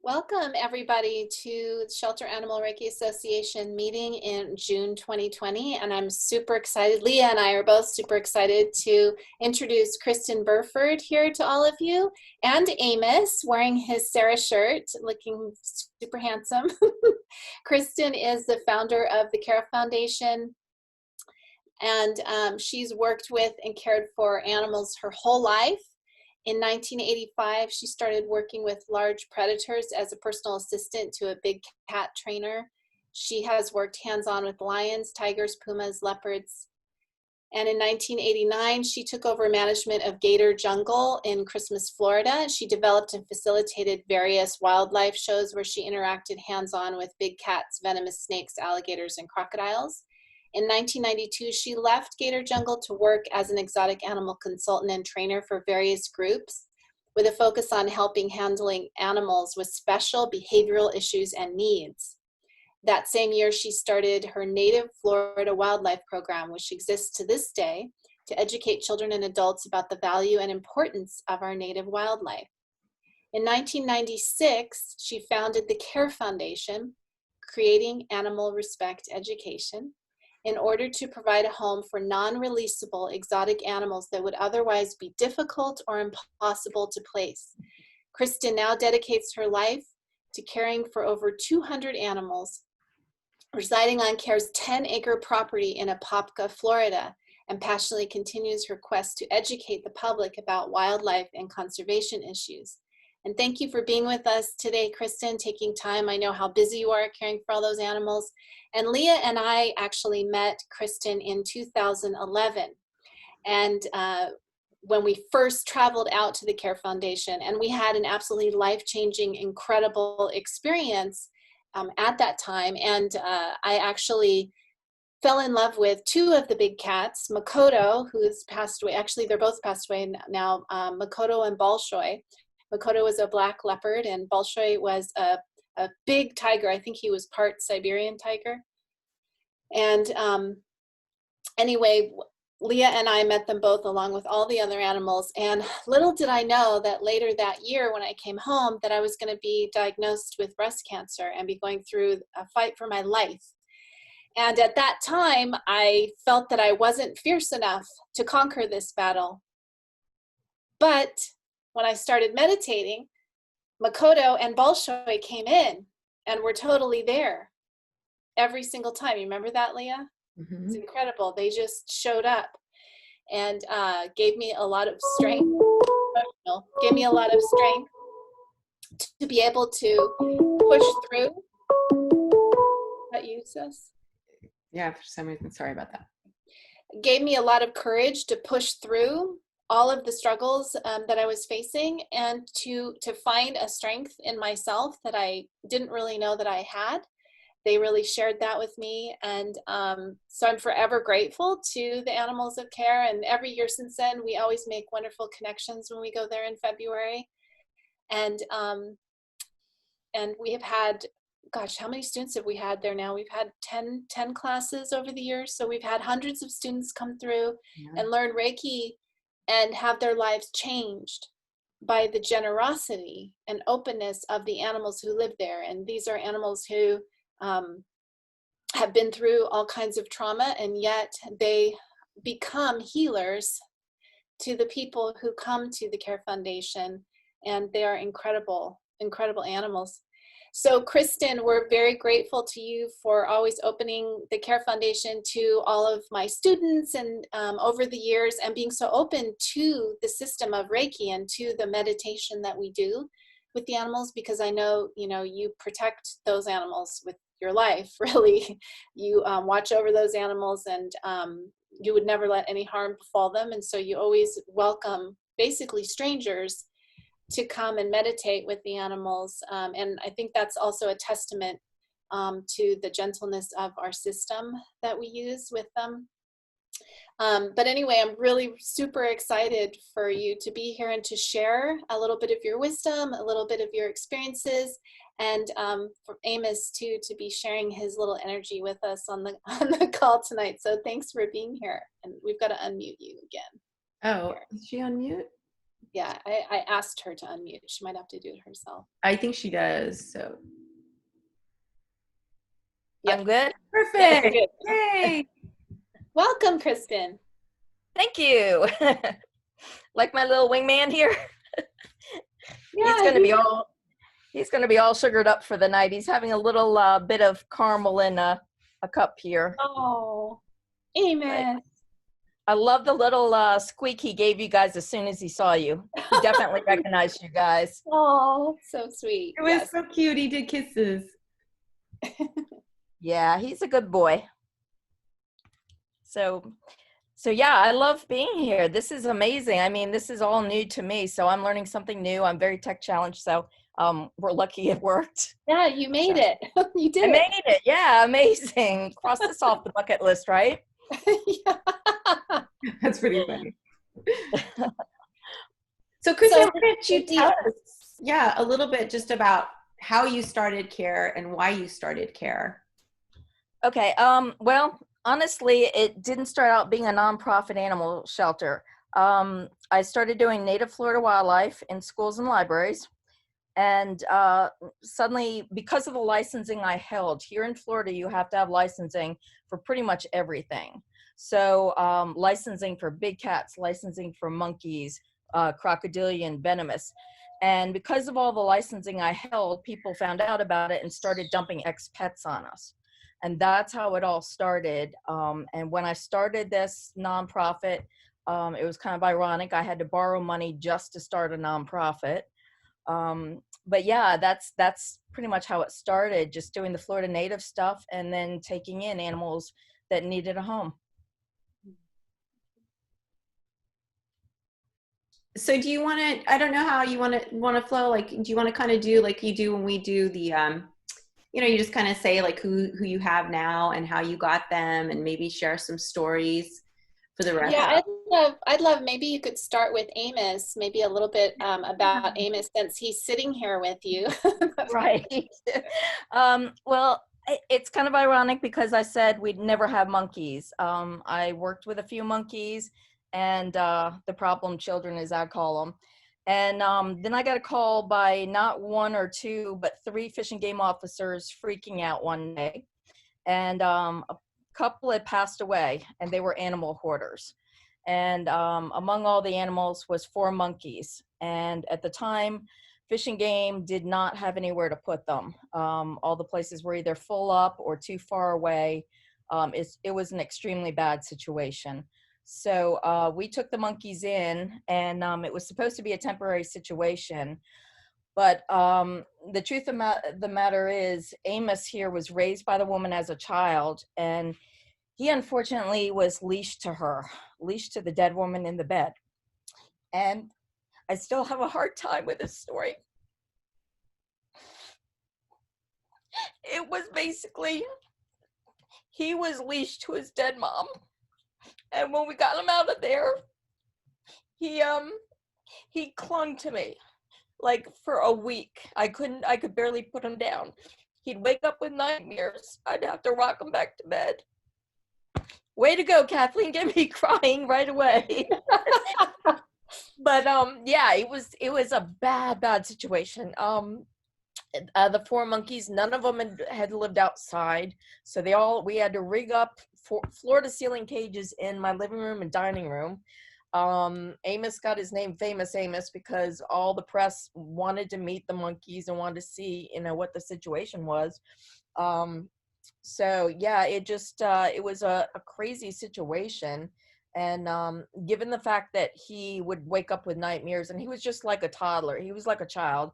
Welcome everybody to Shelter Animal Reiki Association meeting in June 2020, and I'm super excited. Leah and I are both super excited to introduce Christin Burford here to all of you, and Amos wearing his SARA shirt, looking super handsome. Christin is the founder of the CARE Foundation, and she's worked with and cared for animals her whole life. In 1985, she started working with large predators as a personal assistant to a big cat trainer. She has worked hands-on with lions, tigers, pumas, leopards. And in 1989, she took over management of Gator Jungle in Christmas, Florida. She developed and facilitated various wildlife shows where she interacted hands-on with big cats, venomous snakes, alligators, and crocodiles. In 1992, she left Gator Jungle to work as an exotic animal consultant and trainer for various groups with a focus on helping handling animals with special behavioral issues and needs. That same year, she started her Native Florida Wildlife Program, which exists to this day, to educate children and adults about the value and importance of our native wildlife. In 1996, she founded the CARE Foundation, Creating Animal Respect Education, in order to provide a home for non-releasable exotic animals that would otherwise be difficult or impossible to place. Christin now dedicates her life to caring for over 200 animals, residing on CARE's 10-acre property in Apopka, Florida, and passionately continues her quest to educate the public about wildlife and conservation issues. And thank you for being with us today, Christin, taking time. I know how busy you are caring for all those animals. And Leah and I actually met Christin in 2011. And when we first traveled out to the CARE Foundation, and we had an absolutely life-changing, incredible experience at that time. And I actually fell in love with two of the big cats, Makoto, who's passed away. Actually, they're both passed away now, Makoto and Bolshoi. Makoto was a black leopard, and Bolshoi was a big tiger. I think he was part Siberian tiger. And anyway, Leah and I met them both along with all the other animals. And little did I know that later that year when I came home that I was going to be diagnosed with breast cancer and be going through a fight for my life. And at that time, I felt that I wasn't fierce enough to conquer this battle. But when I started meditating, Makoto and Bolshoi came in and were totally there every single time. You remember that, Leah? Mm-hmm. It's incredible. They just showed up and gave me a lot of strength. Gave me a lot of strength to be able to push through. That you, sis? Yeah, for some reason. Sorry about that. Gave me a lot of courage to push through all of the struggles that I was facing, and to find a strength in myself that I didn't really know that I had. They really shared that with me, and so I'm forever grateful to the Animals of CARE. And every year since then, we always make wonderful connections when we go there in February. And we have had, gosh, how many students have we had there now? We've had 10 classes over the years, so we've had hundreds of students come through and learn Reiki and have their lives changed by the generosity and openness of the animals who live there. And these are animals who have been through all kinds of trauma, and yet they become healers to the people who come to the CARE Foundation, and they are incredible, incredible animals. So Christin, we're very grateful to you for always opening the CARE Foundation to all of my students and over the years, and being so open to the system of Reiki and to the meditation that we do with the animals, because I know, you protect those animals with your life, really. You watch over those animals, and you would never let any harm befall them. And so you always welcome basically strangers to come and meditate with the animals. And I think that's also a testament to the gentleness of our system that we use with them. But anyway, I'm really super excited for you to be here and to share a little bit of your wisdom, a little bit of your experiences, and for Amos too, to be sharing his little energy with us on the call tonight. So thanks for being here. And we've got to unmute you again. Oh, is she on mute? Yeah, I asked her to unmute. She might have to do it herself. I think she does. So Yep. I'm good. perfect. Good. Yay. Welcome, Christin. Thank you. Like my little wingman here. Yeah, he's gonna be all sugared up for the night. He's having a little bit of caramel in a cup here. Oh, Amos. I love the little squeak he gave you guys as soon as he saw you. He definitely recognized you guys. Oh, so sweet. It was so cute. He did kisses. Yeah, he's a good boy. So yeah, I love being here. This is amazing. I mean, this is all new to me, so I'm learning something new. I'm very tech challenged, so we're lucky it worked. Yeah, you made it. You did I made it. Yeah, amazing. Cross this off the bucket list, right? Yeah. That's pretty funny. So Christin, why don't you tell us, a little bit just about how you started CARE and why you started CARE? Okay. Well, honestly, it didn't start out being a nonprofit animal shelter. I started doing native Florida wildlife in schools and libraries. And suddenly, because of the licensing I held, here in Florida, you have to have licensing for pretty much everything. So licensing for big cats, licensing for monkeys, crocodilian, venomous. And because of all the licensing I held, people found out about it and started dumping ex-pets on us. And that's how it all started. And when I started this nonprofit, it was kind of ironic. I had to borrow money just to start a nonprofit. But yeah, that's pretty much how it started, just doing the Florida native stuff and then taking in animals that needed a home. So do you want to, I don't know how you want to flow, like, do you want to kind of do like you do when we do the, you just kind of say like who you have now and how you got them and maybe share some stories for the rest. Yeah, I'd love, maybe you could start with Amos, maybe a little bit about Amos since he's sitting here with you. Right. Well, it's kind of ironic because I said we'd never have monkeys. I worked with a few monkeys and the problem children, as I call them. And then I got a call by not one or two, but 3 fish and game officers freaking out one day. And a couple had passed away and they were animal hoarders. And among all the animals was 4 monkeys. And at the time, Fish and Game did not have anywhere to put them. All the places were either full up or too far away. It was an extremely bad situation. So we took the monkeys in, and it was supposed to be a temporary situation. But the truth of the matter is, Amos here was raised by the woman as a child, and he unfortunately was leashed to the dead woman in the bed. And I still have a hard time with this story. It was basically, he was leashed to his dead mom. And when we got him out of there, he clung to me like for a week. I could barely put him down. He'd wake up with nightmares. I'd have to rock him back to bed. Way to go, Kathleen, get me crying right away. But yeah, it was a bad situation. The 4 monkeys, none of them had lived outside, so we had to rig up floor to ceiling cages in my living room and dining room. Amos got his name Famous Amos because all the press wanted to meet the monkeys and wanted to see, what the situation was. So yeah, it was a crazy situation. And given the fact that he would wake up with nightmares, and he was just like a toddler, he was like a child,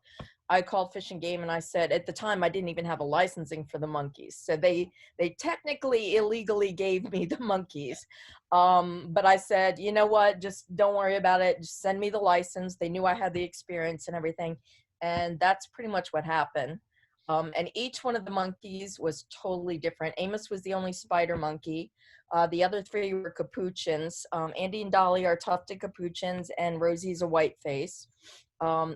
I called Fish and Game and I said, at the time I didn't even have a licensing for the monkeys. So they technically illegally gave me the monkeys. But I said, you know what, just don't worry about it. Just send me the license. They knew I had the experience and everything. And that's pretty much what happened. And each one of the monkeys was totally different. Amos was the only spider monkey. The other 3 were capuchins. Andy and Dolly are tufted capuchins, and Rosie's a white face.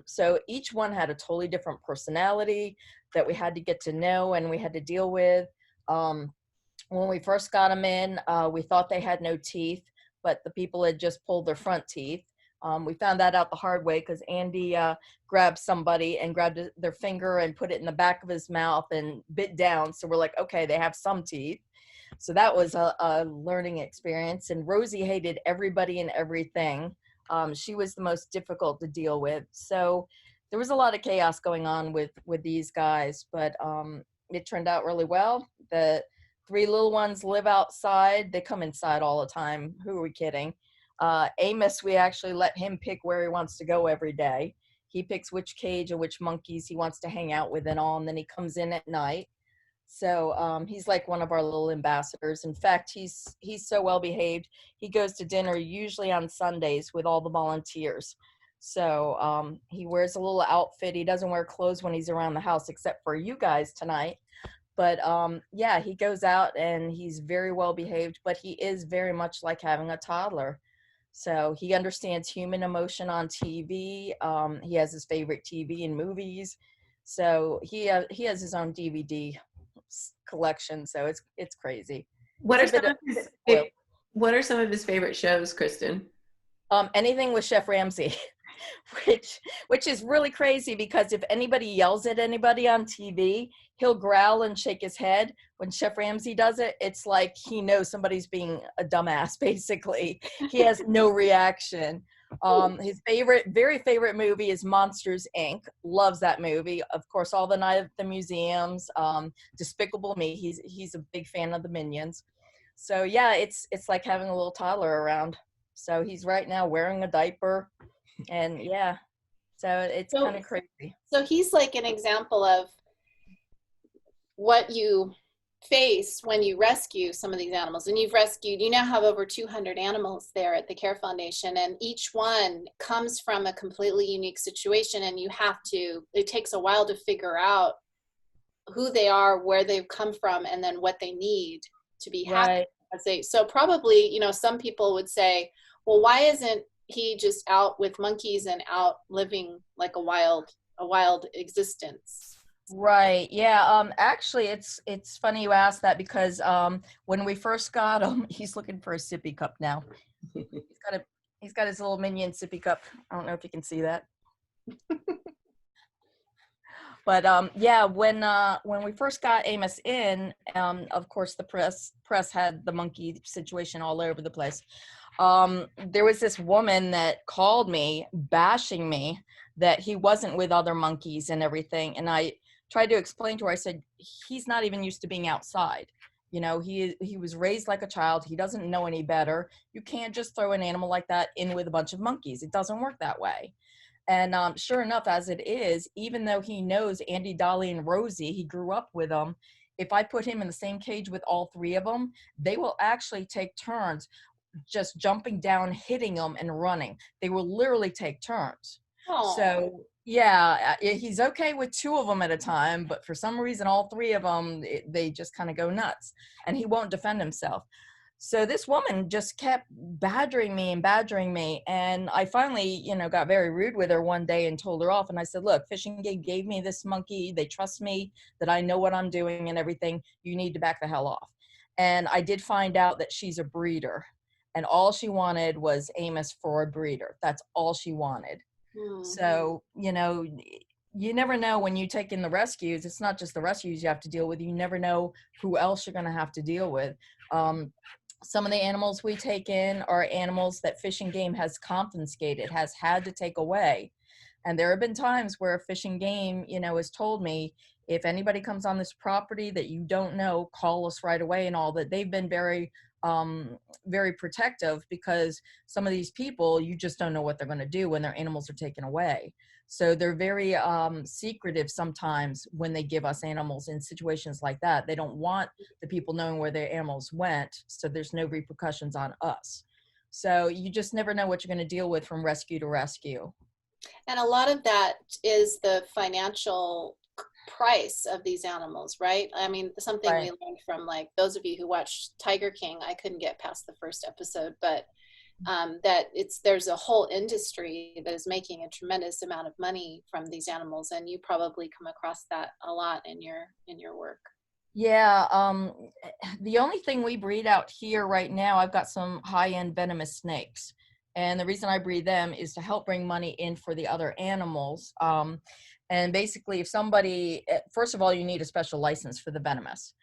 So each one had a totally different personality that we had to get to know and we had to deal with. When we first got them in, we thought they had no teeth, but the people had just pulled their front teeth. We found that out the hard way because Andy grabbed somebody and grabbed their finger and put it in the back of his mouth and bit down. So we're like, okay, they have some teeth. So that was a learning experience. And Rosie hated everybody and everything. She was the most difficult to deal with. So there was a lot of chaos going on with these guys, but it turned out really well. The 3 little ones live outside. They come inside all the time. Who are we kidding? Amos, we actually let him pick where he wants to go every day. He picks which cage or which monkeys he wants to hang out with and all, and then he comes in at night. So he's like one of our little ambassadors. In fact, he's so well behaved. He goes to dinner usually on Sundays with all the volunteers. So he wears a little outfit. He doesn't wear clothes when he's around the house, except for you guys tonight. But yeah, he goes out and he's very well behaved, but he is very much like having a toddler. So he understands human emotion on TV. He has his favorite TV and movies. So he has his own DVD collection. So it's crazy. What are some of his favorite shows, Christin? Anything with Chef Ramsay, which is really crazy because if anybody yells at anybody on TV, he'll growl and shake his head. When Chef Ramsay does it, it's like he knows somebody's being a dumbass, basically. He has no reaction. His very favorite movie is Monsters, Inc. Loves that movie. Of course, All the Night at the Museums, Despicable Me. He's a big fan of the Minions. So yeah, it's like having a little toddler around. So he's right now wearing a diaper, and yeah, so it's kind of crazy. So he's like an example of what you face when you rescue some of these animals. And you now have over 200 animals there at the Care Foundation, and each one comes from a completely unique situation, and it takes a while to figure out who they are, where they've come from, and then what they need to be happy. Right. So probably, some people would say, well, why isn't he just out with monkeys and out living like a wild existence? Right. Yeah. Actually, it's funny you asked that because when we first got him, he's looking for a sippy cup now. He's got his little minion sippy cup. I don't know if you can see that. But yeah, when we first got Amos in, of course the press had the monkey situation all over the place. There was this woman that called me bashing me that he wasn't with other monkeys and everything, and I tried to explain to her. I said, he's not even used to being outside. He was raised like a child. He doesn't know any better. You can't just throw an animal like that in with a bunch of monkeys. It doesn't work that way. And sure enough, as it is, even though he knows Andy, Dolly, and Rosie, he grew up with them. If I put him in the same cage with all 3 of them, they will actually take turns just jumping down, hitting them, and running. They will literally take turns. Aww. So yeah, he's okay with 2 of them at a time, but for some reason, all 3 of them, they just kind of go nuts, and he won't defend himself. So this woman just kept badgering me, and I finally, got very rude with her one day and told her off. And I said, look, Fish and Game gave me this monkey. They trust me that I know what I'm doing and everything. You need to back the hell off. And I did find out that she's a breeder, and all she wanted was Amos for a breeder. That's all she wanted. Mm-hmm. So, you never know when you take in the rescues. It's not just the rescues you have to deal with. You never know who else you're going to have to deal with. Some of the animals we take in are animals that Fish and Game has confiscated, has had to take away. And there have been times where Fish and Game, has told me, if anybody comes on this property that you don't know, call us right away and all that. They've been very, very protective because some of these people, you just don't know what they're going to do when their animals are taken away. So they're very secretive sometimes when they give us animals in situations like that. They don't want the people knowing where their animals went, so there's no repercussions on us. So you just never know what you're going to deal with from rescue to rescue. And a lot of that is the financial price of these animals, right? I mean, something we learned from, like, those of you who watched Tiger King, I couldn't get past the first episode, but that there's a whole industry that is making a tremendous amount of money from these animals, and you probably come across that a lot in your work. Yeah, the only thing we breed out here right now, I've got some high-end venomous snakes, And the reason I breed them is to help bring money in for the other animals. And basically, if somebody, first of all, you need a special license for the venomous.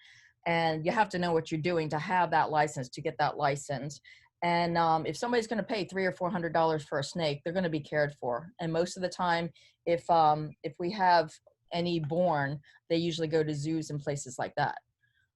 And you have to know what you're doing to have that license, to get that license. And if somebody's going to pay $300 or $400 for a snake, they're going to be cared for. And most of the time, if we have any born, they usually go to zoos and places like that.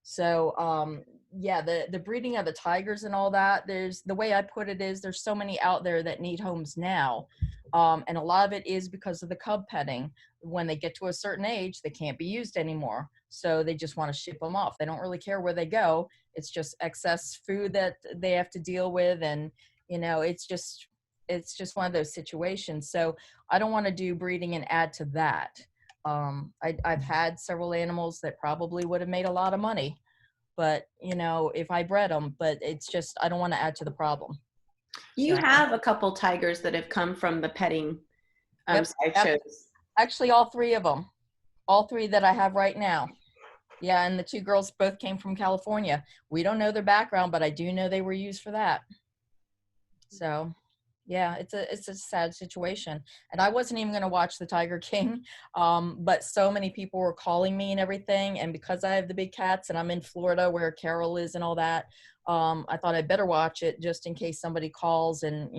So yeah, the breeding of the tigers and all that, the way I put it is there's so many out there that need homes now. And a lot of it is because of the cub petting. When they get to a certain age, they can't be used anymore. So they just want to ship them off. They don't really care where they go. It's just excess food that they have to deal with. And, it's just one of those situations. So I don't want to do breeding and add to that. I've had several animals that probably would have made a lot of money, but if I bred them, but it's just, I don't want to add to the problem. You have a couple tigers that have come from the petting sideshows. Actually, all three of them, all three that I have right now. Yeah. And the two girls both came from California. We don't know their background, but I do know they were used for that. So yeah, it's a sad situation. And I wasn't even going to watch the Tiger King. But so many people were calling me and everything. And because I have the big cats and I'm in Florida where Carol is and all that, I thought I'd better watch it just in case somebody calls and,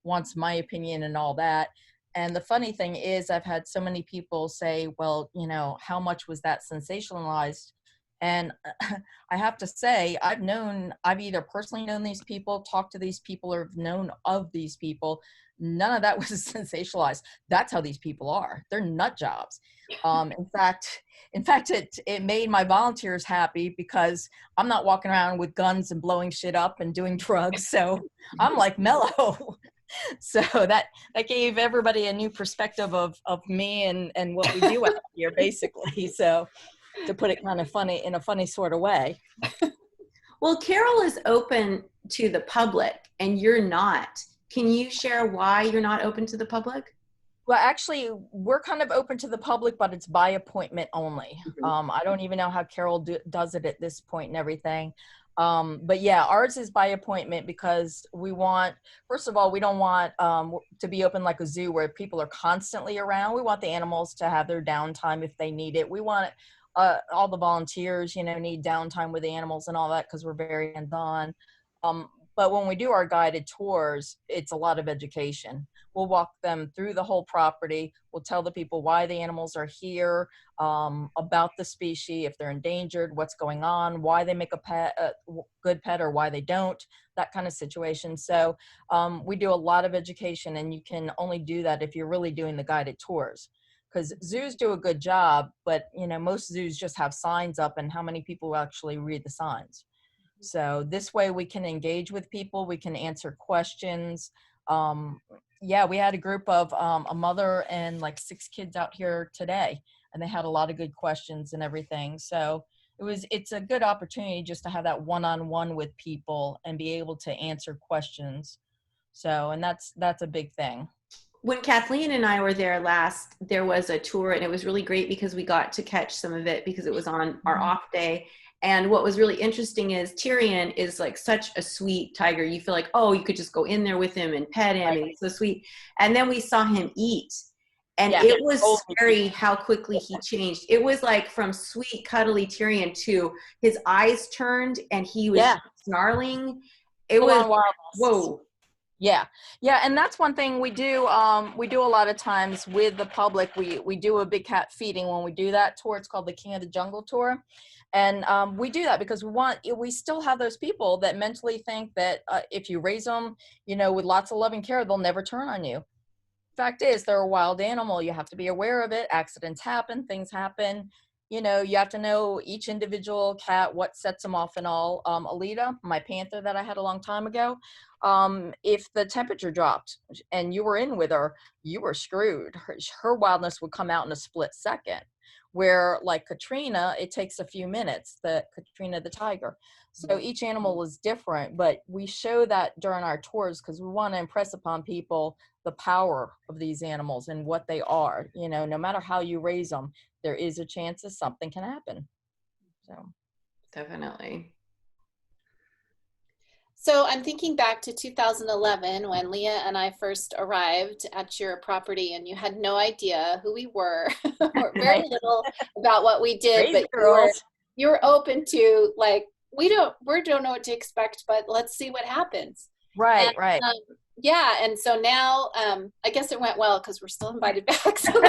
wants my opinion and all that. And the funny thing is I've had so many people say, well, how much was that sensationalized? And I have to say, I've either personally known these people, talked to these people, or known of these people. None of that was sensationalized. That's how these people are. They're nut jobs. In fact, it made my volunteers happy because I'm not walking around with guns and blowing shit up and doing drugs. So I'm like mellow. So that gave everybody a new perspective of me and what we do out here, basically. So to put it kind of funny, in a funny sort of way. Well, Carol is open to the public and you're not. Can you share why you're not open to the public? Well, actually, we're kind of open to the public, but it's by appointment only. Mm-hmm. I don't even know how Carol does it at this point and everything. But yeah, ours is by appointment because first of all, we don't want to be open like a zoo where people are constantly around. We want the animals to have their downtime if they need it. We want all the volunteers, need downtime with the animals and all that because we're very hands-on. But when we do our guided tours, it's a lot of education. We'll walk them through the whole property. We'll tell the people why the animals are here, about the species, if they're endangered, what's going on, why they make a good pet or why they don't, that kind of situation. So we do a lot of education, and you can only do that if you're really doing the guided tours. Because zoos do a good job, but most zoos just have signs up, and how many people actually read the signs? So this way we can engage with people, we can answer questions. Yeah, we had a group of a mother and like 6 kids out here today, and they had a lot of good questions and everything. So it's a good opportunity just to have that one-on-one with people and be able to answer questions. So, and that's a big thing. When Kathleen and I were there last, there was a tour, and it was really great because we got to catch some of it because it was on our off day. And what was really interesting is Tyrion is like such a sweet tiger. You feel like, oh, you could just go in there with him and pet him, and he's so sweet. And then we saw him eat, and it was scary how quickly he changed. It was like from sweet, cuddly Tyrion to his eyes turned and he was snarling. It was, whoa. Yeah. And that's one thing we do. We do a lot of times with the public. We do a big cat feeding when we do that tour. It's called the King of the Jungle tour. And we do that because we still have those people that mentally think that if you raise them, with lots of loving care, they'll never turn on you. Fact is, they're a wild animal. You have to be aware of it. Accidents happen, things happen. You have to know each individual cat, what sets them off and all. Alita, my panther that I had a long time ago, if the temperature dropped and you were in with her, you were screwed. Her wildness would come out in a split second. Where like Katrina, it takes a few minutes, Katrina the tiger. So each animal is different, but we show that during our tours because we want to impress upon people the power of these animals and what they are. No matter how you raise them, there is a chance that something can happen. So definitely. So I'm thinking back to 2011 when Leah and I first arrived at your property, and you had no idea who we were or very little about what we did, Crazy but girls. you were open to, like, we don't know what to expect, but let's see what happens. And Right. yeah, and so now I guess it went well because we're still invited back. So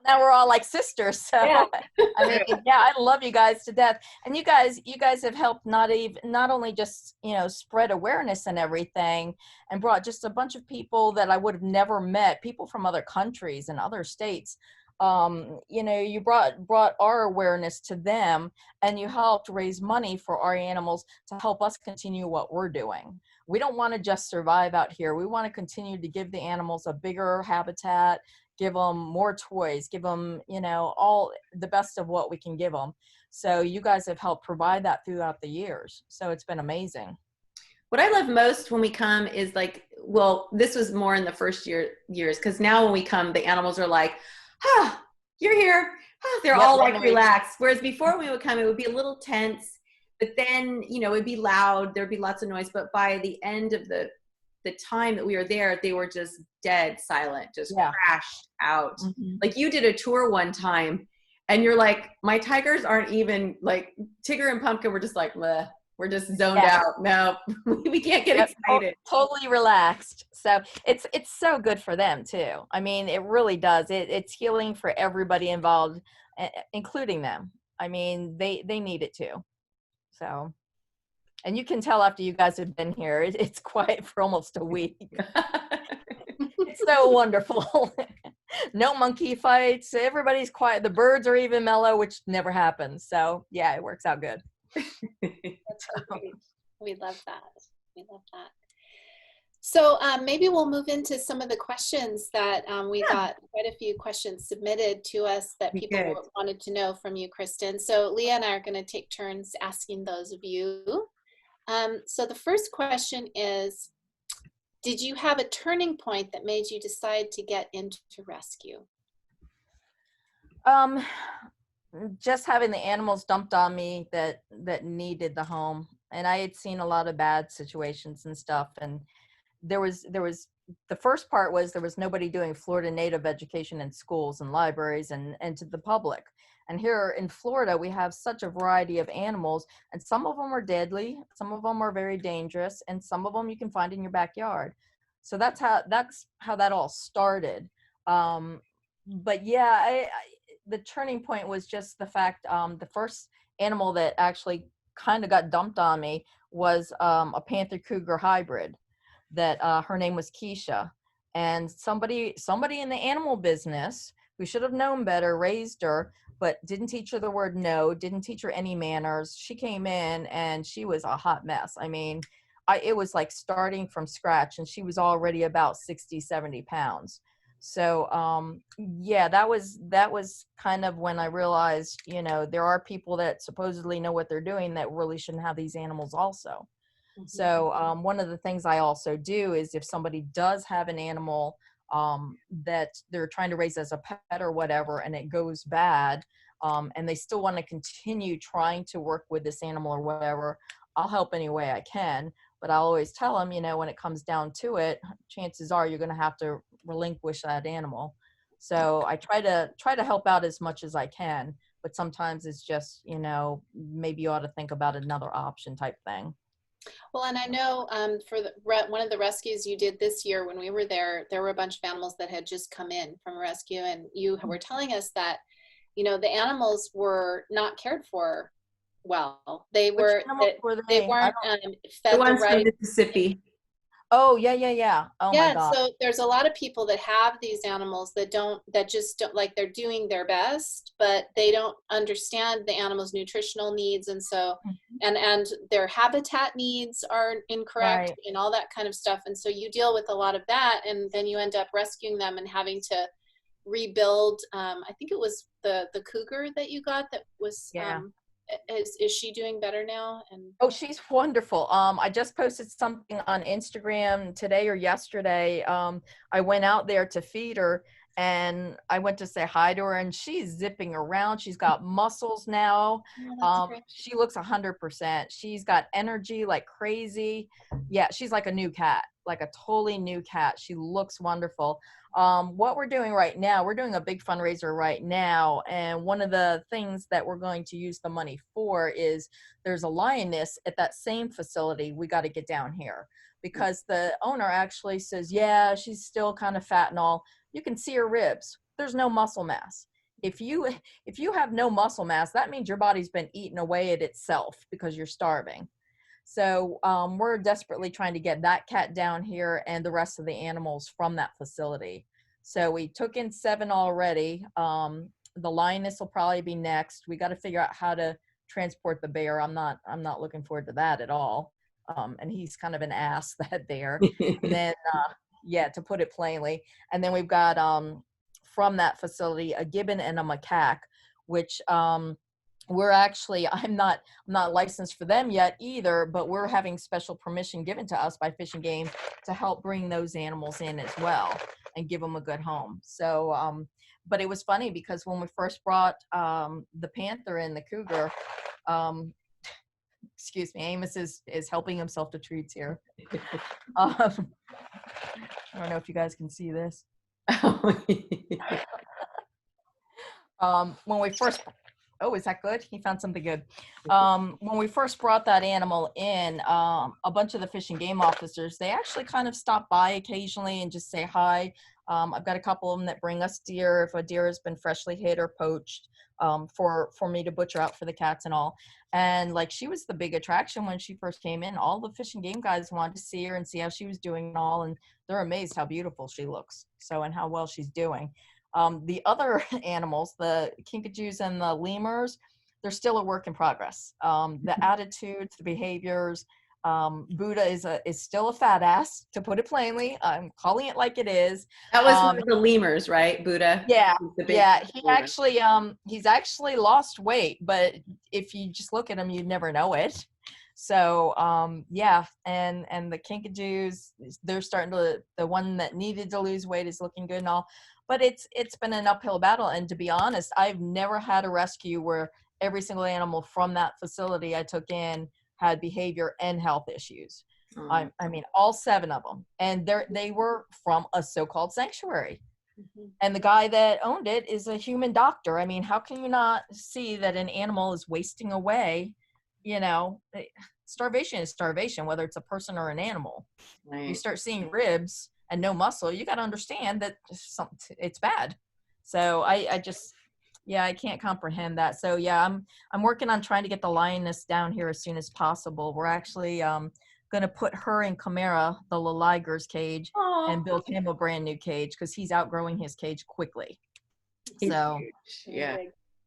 Now we're all like sisters. So yeah. I mean, yeah, I love you guys to death. And you guys have helped not only just, spread awareness and everything, and brought just a bunch of people that I would have never met, people from other countries and other states. You brought our awareness to them, and you helped raise money for our animals to help us continue what we're doing. We don't want to just survive out here. We want to continue to give the animals a bigger habitat, give them more toys, give them, all the best of what we can give them. So you guys have helped provide that throughout the years. So it's been amazing. What I love most when we come is like, well, this was more in the first years, because now when we come, the animals are like, you're here. They're all like relaxed. Whereas before we would come, it would be a little tense, but then, it'd be loud. There'd be lots of noise. But by the end of the time that we were there, they were just dead silent, just crashed out. Mm-hmm. Like you did a tour one time and you're like, my tigers aren't even like, Tigger and Pumpkin were just like, bleh. We're just zoned out. No, we can't get excited. Totally relaxed. So it's so good for them too. I mean, it really does. It's healing for everybody involved, including them. I mean, they need it too. So, and you can tell after you guys have been here, it's quiet for almost a week. It's so wonderful. No monkey fights. Everybody's quiet. The birds are even mellow, which never happens. So yeah, it works out good. That's great. We love that. We love that. So maybe we'll move into some of the questions that we got quite a few questions submitted to us that people wanted to know from you, Christin. So Leah and I are going to take turns asking those of you. So the first question is, did you have a turning point that made you decide to get into rescue? Just having the animals dumped on me that needed the home. And I had seen a lot of bad situations and stuff. And there was the first part was there was nobody doing Florida Native education in schools and libraries and to the public. And here in Florida, we have such a variety of animals, and some of them are deadly, some of them are very dangerous, and some of them you can find in your backyard. So that's how that all started. But yeah, the turning point was just the fact, the first animal that actually kind of got dumped on me was a Panther Cougar hybrid that her name was Keisha. And somebody in the animal business who should have known better raised her, but didn't teach her the word no, didn't teach her any manners. She came in and she was a hot mess. I mean, it was like starting from scratch, and she was already about 60, 70 pounds. So, yeah, that was kind of when I realized, there are people that supposedly know what they're doing that really shouldn't have these animals also. Mm-hmm. So, one of the things I also do is if somebody does have an animal, that they're trying to raise as a pet or whatever, and it goes bad, and they still want to continue trying to work with this animal or whatever, I'll help any way I can. But I'll always tell them, when it comes down to it, chances are you're going to have to relinquish that animal. So I try to help out as much as I can, but sometimes it's just, maybe you ought to think about another option type thing. Well, and I know for one of the rescues you did this year when we were there were a bunch of animals that had just come in from a rescue, and you were telling us that, the animals were not cared for well. They weren't fed the right. Mississippi. Oh yeah. Oh yeah, my God. So there's a lot of people that have these animals that just don't, like, they're doing their best, but they don't understand the animal's nutritional needs, and so and their habitat needs are incorrect, right, and all that kind of stuff. And so you deal with a lot of that, and then you end up rescuing them and having to rebuild. I think it was the cougar that you got that was. Yeah. Is she doing better now? And oh, she's wonderful. I just posted something on Instagram today or yesterday. I went out there to feed her, And I went to say hi to her, and she's zipping around. She's got muscles now. Oh, that's great. She looks 100%. She's got energy like crazy. Yeah, she's like a new cat, like a totally new cat. She looks wonderful. What we're doing right now, we're doing a big fundraiser right now. And one of the things that we're going to use the money for is there's a lioness at that same facility. We got to get down here because the owner actually says, yeah, she's still kind of fat and all. You can see her ribs. There's no muscle mass. If you have no muscle mass, that means your body's been eaten away at itself because you're starving. So we're desperately trying to get that cat down here and the rest of the animals from that facility. So we took in 7 already. The lioness will probably be next. We got to figure out how to transport the bear. I'm not looking forward to that at all. And he's kind of an ass, that bear. And then yeah, to put it plainly. And then we've got from that facility a gibbon and a macaque, which we're actually, I'm not licensed for them yet either, but we're having special permission given to us by Fish and Game to help bring those animals in as well and give them a good home. So but it was funny because when we first brought the panther and the cougar, excuse me, Amos is helping himself to treats here. I don't know if you guys can see this. When we first, oh, is that good? He found something good. When we first brought that animal in, a bunch of the Fish and Game officers, they actually kind of stop by occasionally and just say hi. I've got a couple of them that bring us deer if a deer has been freshly hit or poached, for me to butcher out for the cats and all. And like, she was the big attraction when she first came in. All the Fish and Game guys wanted to see her and see how she was doing and all, and they're amazed how beautiful she looks, so, and how well she's doing. The other animals, the kinkajous and the lemurs, they're still a work in progress. The attitudes, the behaviors, Buddha is still a fat ass, to put it plainly. I'm calling it like it is. That was one of the lemurs, right? Buddha. Yeah, yeah. He's actually lost weight, but if you just look at him, you'd never know it. So yeah, and the kinkajous, they're starting to. The one that needed to lose weight is looking good and all, but it's been an uphill battle. And to be honest, I've never had a rescue where every single animal from that facility I took in had behavior and health issues. I mean, all 7 of them, and they were from a so-called sanctuary. Mm-hmm. And the guy that owned it is a human doctor. I mean, how can you not see that an animal is wasting away? You know, starvation is starvation, whether it's a person or an animal. Right. You start seeing ribs and no muscle, you got to understand that it's bad. So I just, yeah, I can't comprehend that. So yeah, I'm working on trying to get the lioness down here as soon as possible. We're actually going to put her in Chimera, the liger's cage, and build him a brand new cage because he's outgrowing his cage quickly. So yeah.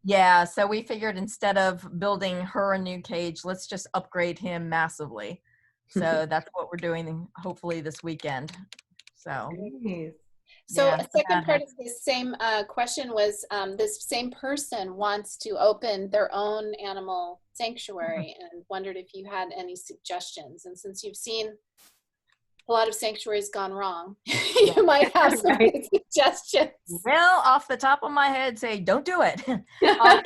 Yeah, so we figured instead of building her a new cage, let's just upgrade him massively. So that's what we're doing hopefully this weekend. So So yeah, a second part of this same question was this same person wants to open their own animal sanctuary and wondered if you had any suggestions. And since you've seen a lot of sanctuaries gone wrong, you might have some good suggestions. Well, off the top of my head, say don't do it. Yeah.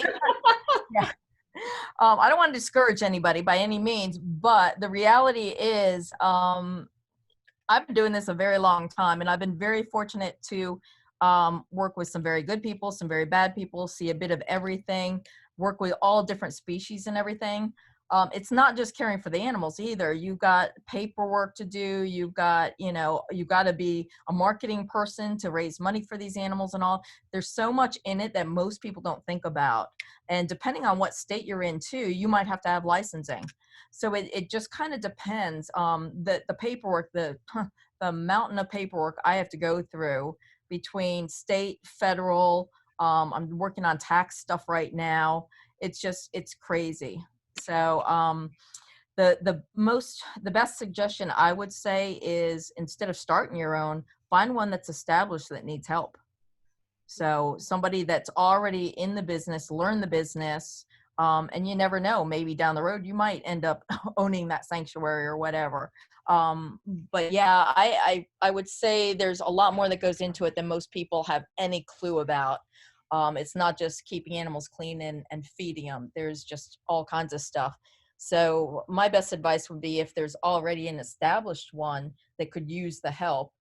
I don't want to discourage anybody by any means, but the reality is I've been doing this a very long time, and I've been very fortunate to work with some very good people, some very bad people, see a bit of everything, work with all different species and everything. It's not just caring for the animals either. You've got paperwork to do. You've got, you've got to be a marketing person to raise money for these animals and all. There's so much in it that most people don't think about. And depending on what state you're in too, you might have to have licensing. So it just kind of depends. The paperwork, the mountain of paperwork I have to go through between state, federal. I'm working on tax stuff right now. It's crazy. So the best suggestion I would say is, instead of starting your own, find one that's established that needs help. So somebody that's already in the business, learn the business, and you never know, maybe down the road you might end up owning that sanctuary or whatever. But yeah, I would say there's a lot more that goes into it than most people have any clue about. It's not just keeping animals clean and feeding them. There's just all kinds of stuff. So my best advice would be, if there's already an established one that could use the help,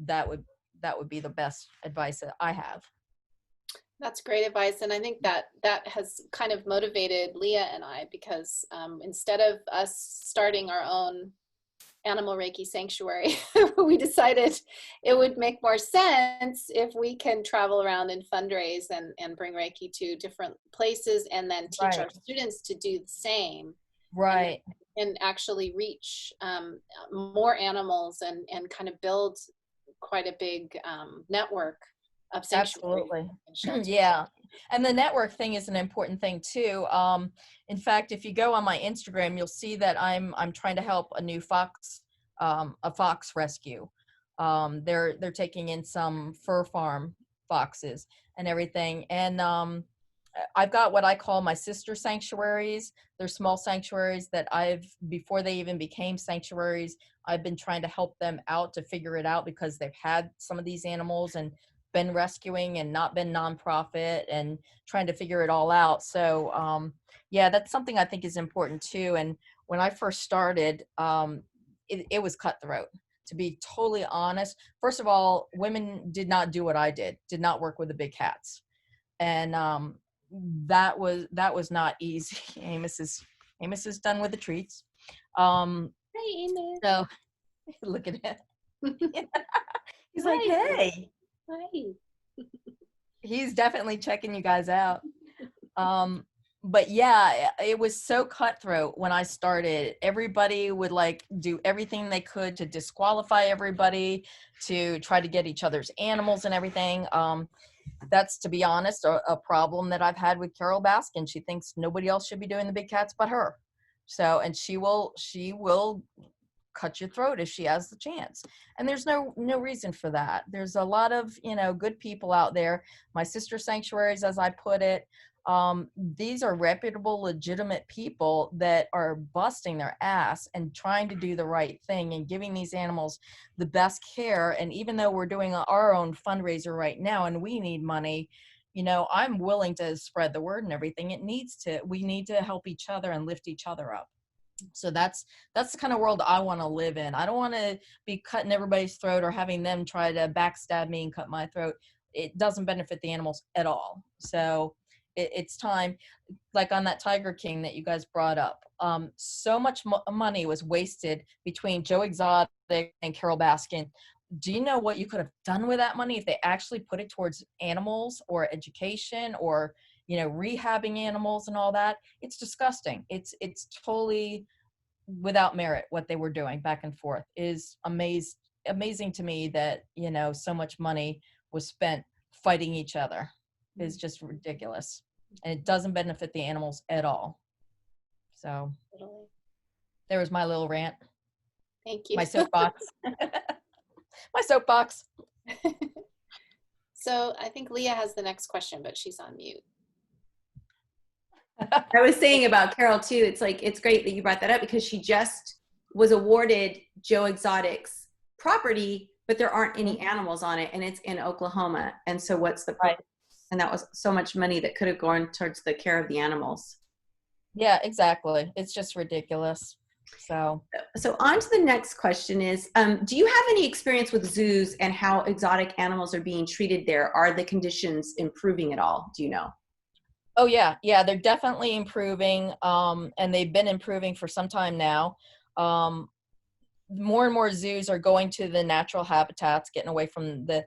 that would be the best advice that I have. That's great advice. And I think that that has kind of motivated Leah and I, because instead of us starting our own Animal Reiki sanctuary, we decided it would make more sense if we can travel around and fundraise and bring Reiki to different places, and then teach our students to do the same. Right. And actually reach more animals and kind of build quite a big network of sanctuaries. Absolutely. Yeah. And the network thing is an important thing too. In fact, if you go on my Instagram, you'll see that I'm trying to help a new fox, a fox rescue. They're taking in some fur farm foxes and everything. And I've got what I call my sister sanctuaries. They're small sanctuaries that before they even became sanctuaries, I've been trying to help them out to figure it out, because they've had some of these animals and been rescuing and not been nonprofit and trying to figure it all out. So yeah, that's something I think is important too. And when I first started, it was cutthroat, to be totally honest. First of all, women did not do what I did not work with the big cats. And that was not easy. Amos is done with the treats. Hey, Amos. So look at him. He's like, Hi. hey. Hi. He's definitely checking you guys out. But yeah, it was so cutthroat when I started. Everybody would like do everything they could to disqualify everybody, to try to get each other's animals and everything. That's, to be honest, a problem that I've had with Carol Baskin. She thinks nobody else should be doing the big cats but her. So, and she will cut your throat if she has the chance. And there's no reason for that. There's a lot of, good people out there. My sister sanctuaries, as I put it, these are reputable, legitimate people that are busting their ass and trying to do the right thing and giving these animals the best care. And even though we're doing our own fundraiser right now and we need money, I'm willing to spread the word and everything. We need to help each other and lift each other up. So that's the kind of world I want to live in. I don't want to be cutting everybody's throat or having them try to backstab me and cut my throat. It doesn't benefit the animals at all. So it's time, like on that Tiger King that you guys brought up, so much money was wasted between Joe Exotic and Carol Baskin. Do you know what you could have done with that money if they actually put it towards animals or education or, rehabbing animals and all that? It's disgusting. It's totally without merit. What they were doing back and forth is amazing to me, that, so much money was spent fighting each other. Is just ridiculous, and it doesn't benefit the animals at all. So there was my little rant. Thank you. My soapbox. My soapbox. So I think Leah has the next question, but she's on mute. I was saying about Carol too, it's like, it's great that you brought that up, because she just was awarded Joe Exotic's property, but there aren't any animals on it, and it's in Oklahoma. And so what's the price? And that was so much money that could have gone towards the care of the animals. Yeah, exactly. It's just ridiculous. So on to the next question is, do you have any experience with zoos and how exotic animals are being treated there? Are the conditions improving at all? Do you know? Oh yeah. Yeah, they're definitely improving. And they've been improving for some time now. More and more zoos are going to the natural habitats, getting away from the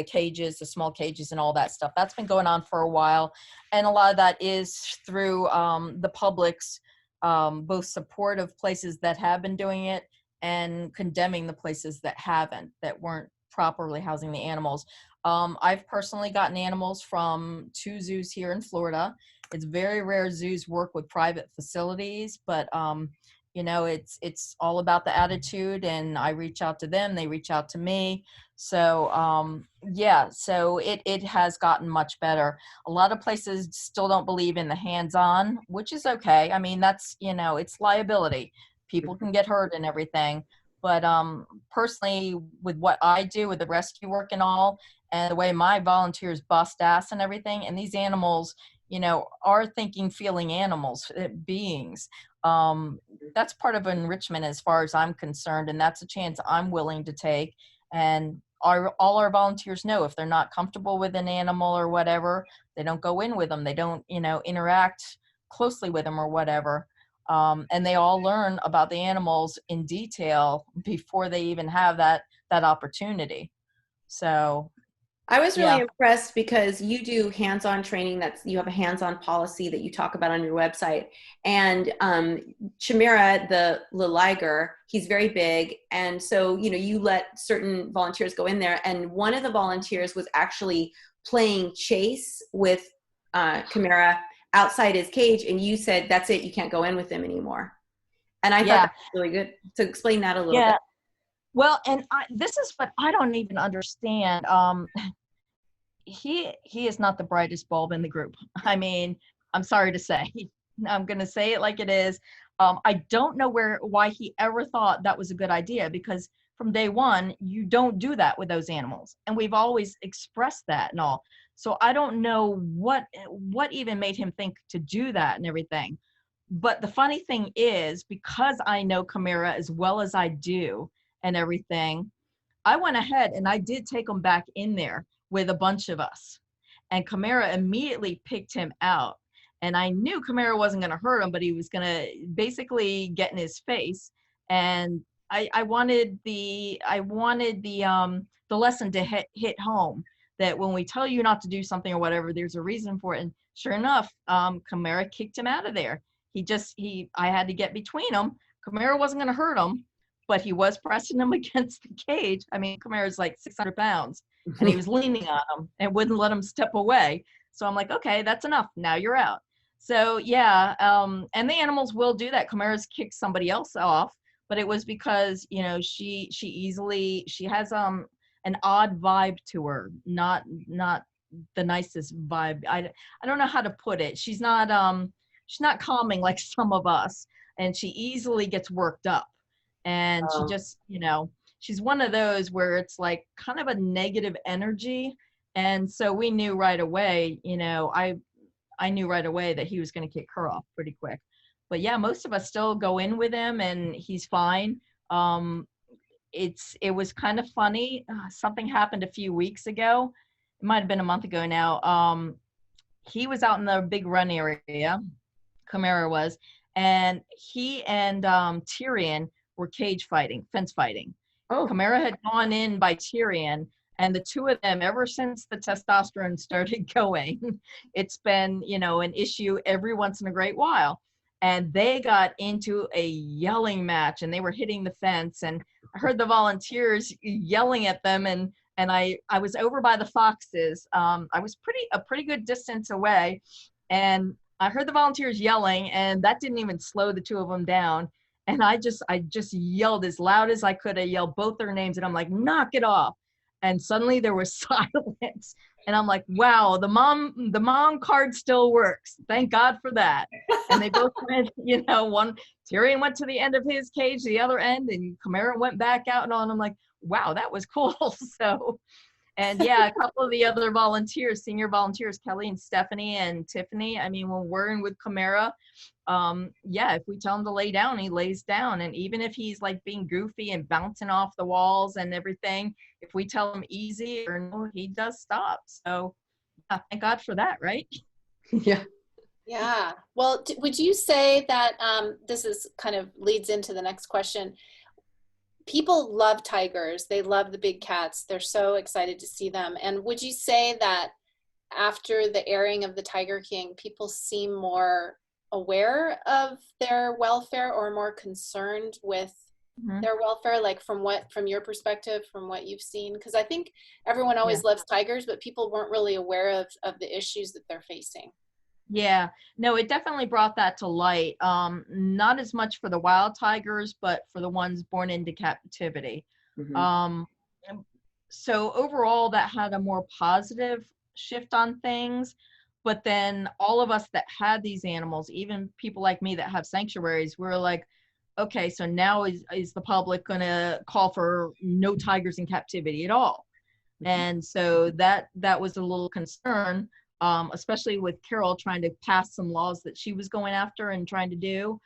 cages, the small cages and all that stuff. That's been going on for a while. And a lot of that is through the public's both support of places that have been doing it and condemning the places that haven't, that weren't properly housing the animals. I've personally gotten animals from 2 zoos here in Florida. It's very rare zoos work with private facilities, but it's all about the attitude, and I reach out to them, they reach out to me. So yeah, so it has gotten much better. A lot of places still don't believe in the hands-on, which is okay. I mean, that's, it's liability. People can get hurt and everything, But personally, with what I do with the rescue work and all, and the way my volunteers bust ass and everything, and these animals, you know, are thinking, feeling animals, beings. That's part of enrichment as far as I'm concerned, and that's a chance I'm willing to take. And all our volunteers know if they're not comfortable with an animal or whatever, they don't go in with them. They don't, you know, interact closely with them or whatever. And they all learn about the animals in detail before they even have that opportunity. So I was really yeah. impressed because you do hands-on training. You have a hands-on policy that you talk about on your website. And Chimera, the liger, he's very big. And so, you know, you let certain volunteers go in there. And one of the volunteers was actually playing chase with Chimera outside his cage. And you said, that's it, you can't go in with him anymore. And I thought that was really good. So explain that a little bit. Well, and this is what I don't even understand. He is not the brightest bulb in the group. I mean, I'm sorry to say. I'm going to say it like it is. I don't know why he ever thought that was a good idea, because from day one, you don't do that with those animals. And we've always expressed that and all. So I don't know what even made him think to do that and everything. But the funny thing is, because I know Chimera as well as I do and everything, I went ahead and I did take him back in there with a bunch of us. And Chimera immediately picked him out. And I knew Chimera wasn't going to hurt him, but he was going to basically get in his face. And I wanted the lesson to hit home, that when we tell you not to do something or whatever, there's a reason for it. And sure enough, Chimera kicked him out of there. I had to get between them. Chimera wasn't going to hurt him, but he was pressing him against the cage. I mean, Chimera's like 600 pounds, and he was leaning on him and wouldn't let him step away. So I'm like, okay, that's enough. Now you're out. So yeah, and the animals will do that. Chimera's kicked somebody else off, but it was because, you know, she has an odd vibe to her, not the nicest vibe. I don't know how to put it. She's not calming like some of us, and she easily gets worked up. And she just, you know, she's one of those where it's like kind of a negative energy. And so we knew right away, you know, I knew right away that he was going to kick her off pretty quick. But yeah, most of us still go in with him and he's fine. It was kind of funny. Something happened a few weeks ago. It might've been a month ago now. He was out in the big run area, Chimera was, and he and Tyrion were fence fighting. Oh. Chimera had gone in by Tyrion, and the two of them, ever since the testosterone started going, it's been, you know, an issue every once in a great while. And they got into a yelling match, and they were hitting the fence, and I heard the volunteers yelling at them, and I was over by the foxes. I was a pretty good distance away, and I heard the volunteers yelling, and that didn't even slow the two of them down. And I just yelled as loud as I could. I yelled both their names, and I'm like, knock it off. And suddenly there was silence. And I'm like, wow, the mom card still works. Thank God for that. And they both went, you know, Tyrion went to the end of his cage, the other end, and Chimera went back out and on. I'm like, wow, that was cool. So, and yeah, a couple of the other volunteers, senior volunteers, Kelly and Stephanie and Tiffany, I mean, when we're in with Chimera, yeah, if we tell him to lay down, he lays down. And even if he's like being goofy and bouncing off the walls and everything, if we tell him easy or no, he does stop. So yeah, thank God for that, right? Yeah. Yeah. Well, would you say that this is kind of leads into the next question? People love tigers. They love the big cats. They're so excited to see them. And would you say that after the airing of the Tiger King, people seem more aware of their welfare or more concerned with their welfare, like from your perspective, from what you've seen? Because I think everyone always loves tigers, but people weren't really aware of the issues that they're facing. Yeah, no, it definitely brought that to light. Not as much for the wild tigers, but for the ones born into captivity. So overall, that had a more positive shift on things. But then all of us that had these animals, even people like me that have sanctuaries, we're like, okay, so now is the public going to call for no tigers in captivity at all? And so that was a little concern, especially with Carol trying to pass some laws that she was going after and trying to do,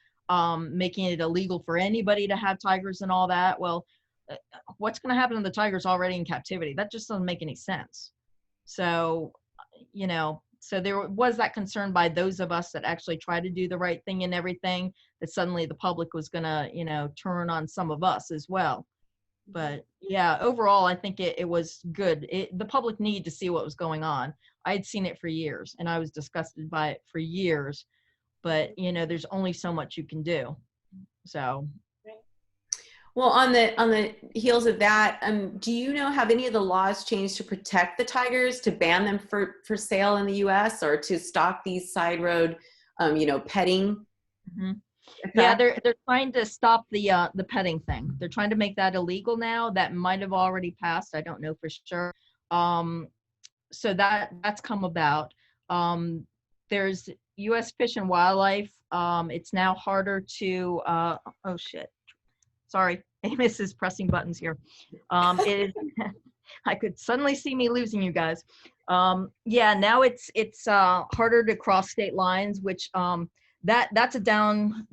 making it illegal for anybody to have tigers and all that. Well, what's going to happen to the tigers already in captivity? That just doesn't make any sense. So, you know, so there was that concern by those of us that actually try to do the right thing and everything, that suddenly the public was going to, you know, turn on some of us as well. But yeah, overall, I think it was good. The public needed to see what was going on. I had seen it for years and I was disgusted by it for years, but you know, there's only so much you can do. So. Well, on the heels of that, do you know, have any of the laws changed to protect the tigers, to ban them for sale in the U.S. or to stop these side road, you know, petting? Mm-hmm. Yeah, they're trying to stop the petting thing. They're trying to make that illegal now. That might have already passed. I don't know for sure. So that's come about. There's U.S. Fish and Wildlife. It's now harder to. Oh shit! Sorry, Amos is pressing buttons here. It is. I could suddenly see me losing you guys. Yeah, now it's harder to cross state lines, which that's a down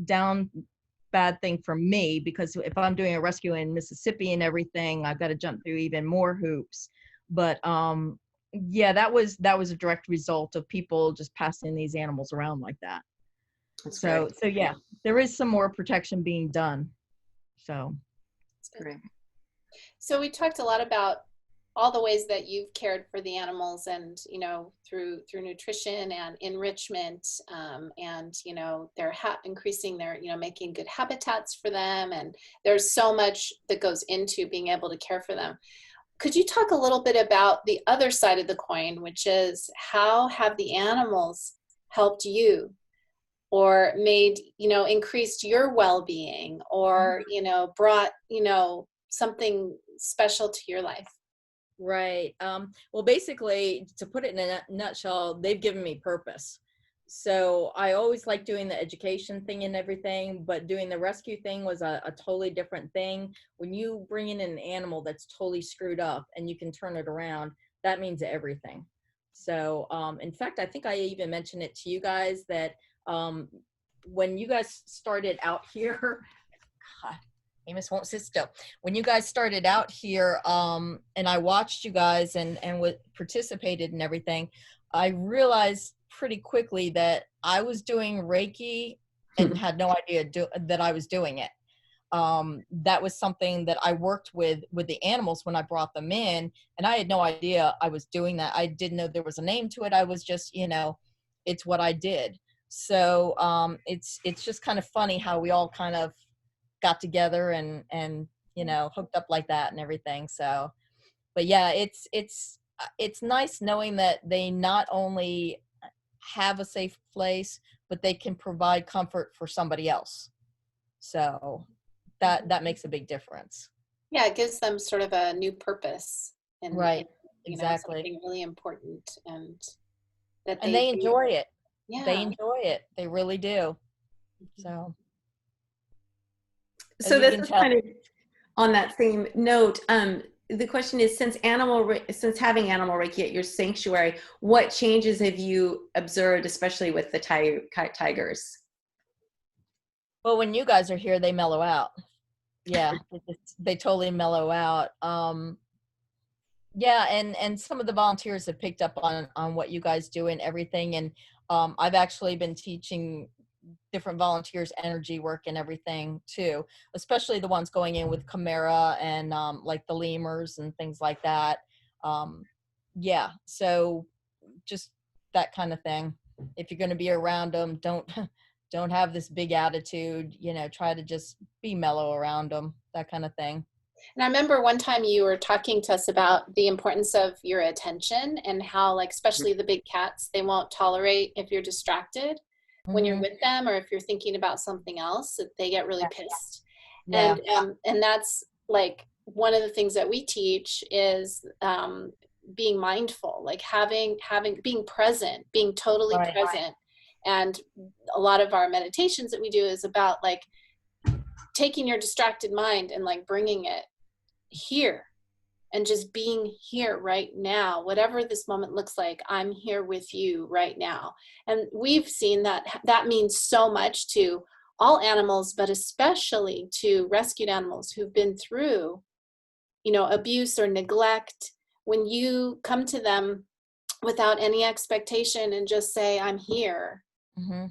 bad thing for me, because if I'm doing a rescue in Mississippi and everything, I've got to jump through even more hoops. But yeah, that was a direct result of people just passing these animals around like that. That's so great. so yeah, there is some more protection being done. So that's great. So we talked a lot about all the ways that you've cared for the animals, and you know, through nutrition and enrichment, and you know, they're increasing their, you know, making good habitats for them, and there's so much that goes into being able to care for them. Could you talk a little bit about the other side of the coin, which is how have the animals helped you, or made, you know, increased your well-being, or you know, brought, you know, something special to your life? Right. Well, basically, to put it in a nutshell, they've given me purpose. So I always like doing the education thing and everything, but doing the rescue thing was a totally different thing. When you bring in an animal that's totally screwed up and you can turn it around, that means everything. So, in fact, I think I even mentioned it to you guys that when you guys started out here, God, Amos won't sit still. When you guys started out here, and I watched you guys and participated and everything, I realized pretty quickly that I was doing Reiki and had no idea that I was doing it. That was something that I worked with the animals when I brought them in, and I had no idea I was doing that. I didn't know there was a name to it. I was just, you know, it's what I did. So it's just kind of funny how we all kind of got together and you know, hooked up like that and everything. So, but yeah, it's nice knowing that they not only have a safe place, but they can provide comfort for somebody else. So that makes a big difference. Yeah, it gives them sort of a new purpose, and right, you exactly, know, something really important, and that they enjoy it. Yeah, they enjoy it. They really do. So this is kind of on that same note. The question is, since having Animal Reiki at your sanctuary, what changes have you observed, especially with the tigers? Well, when you guys are here, they mellow out. Yeah, they totally mellow out. Yeah, and some of the volunteers have picked up on what you guys do and everything. And I've actually been teaching different volunteers energy work and everything too, especially the ones going in with Chimera and like the lemurs and things like that. Yeah, so just that kind of thing. If you're going to be around them, don't have this big attitude, you know, try to just be mellow around them, that kind of thing. And I remember one time you were talking to us about the importance of your attention, and how, like, especially the big cats, they won't tolerate if you're distracted when you're with them, or if you're thinking about something else, that they get really pissed. Yeah. And that's like one of the things that we teach is being mindful, like being present, being totally present. And a lot of our meditations that we do is about like taking your distracted mind and like bringing it here and just being here right now, whatever this moment looks like, I'm here with you right now. And we've seen that that means so much to all animals, but especially to rescued animals who've been through, you know, abuse or neglect. When you come to them without any expectation and just say, I'm here,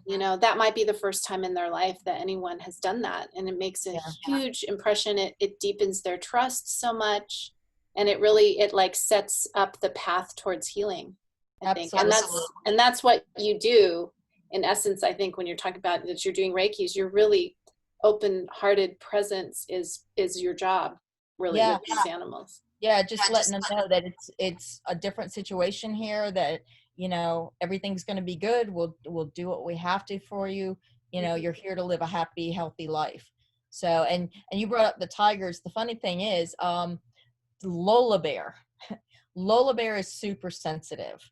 you know, that might be the first time in their life that anyone has done that. And it makes a huge impression. It deepens their trust so much. And it like sets up the path towards healing, I think. And that's what you do in essence. I think when you're talking about that you're doing Reiki, you're really open-hearted presence is your job really with these animals. Yeah, just letting them know that it's a different situation here, that, you know, everything's going to be good. We'll do what we have to for you. You know, you're here to live a happy, healthy life. So, and you brought up the tigers. The funny thing is, Lola Bear is super sensitive.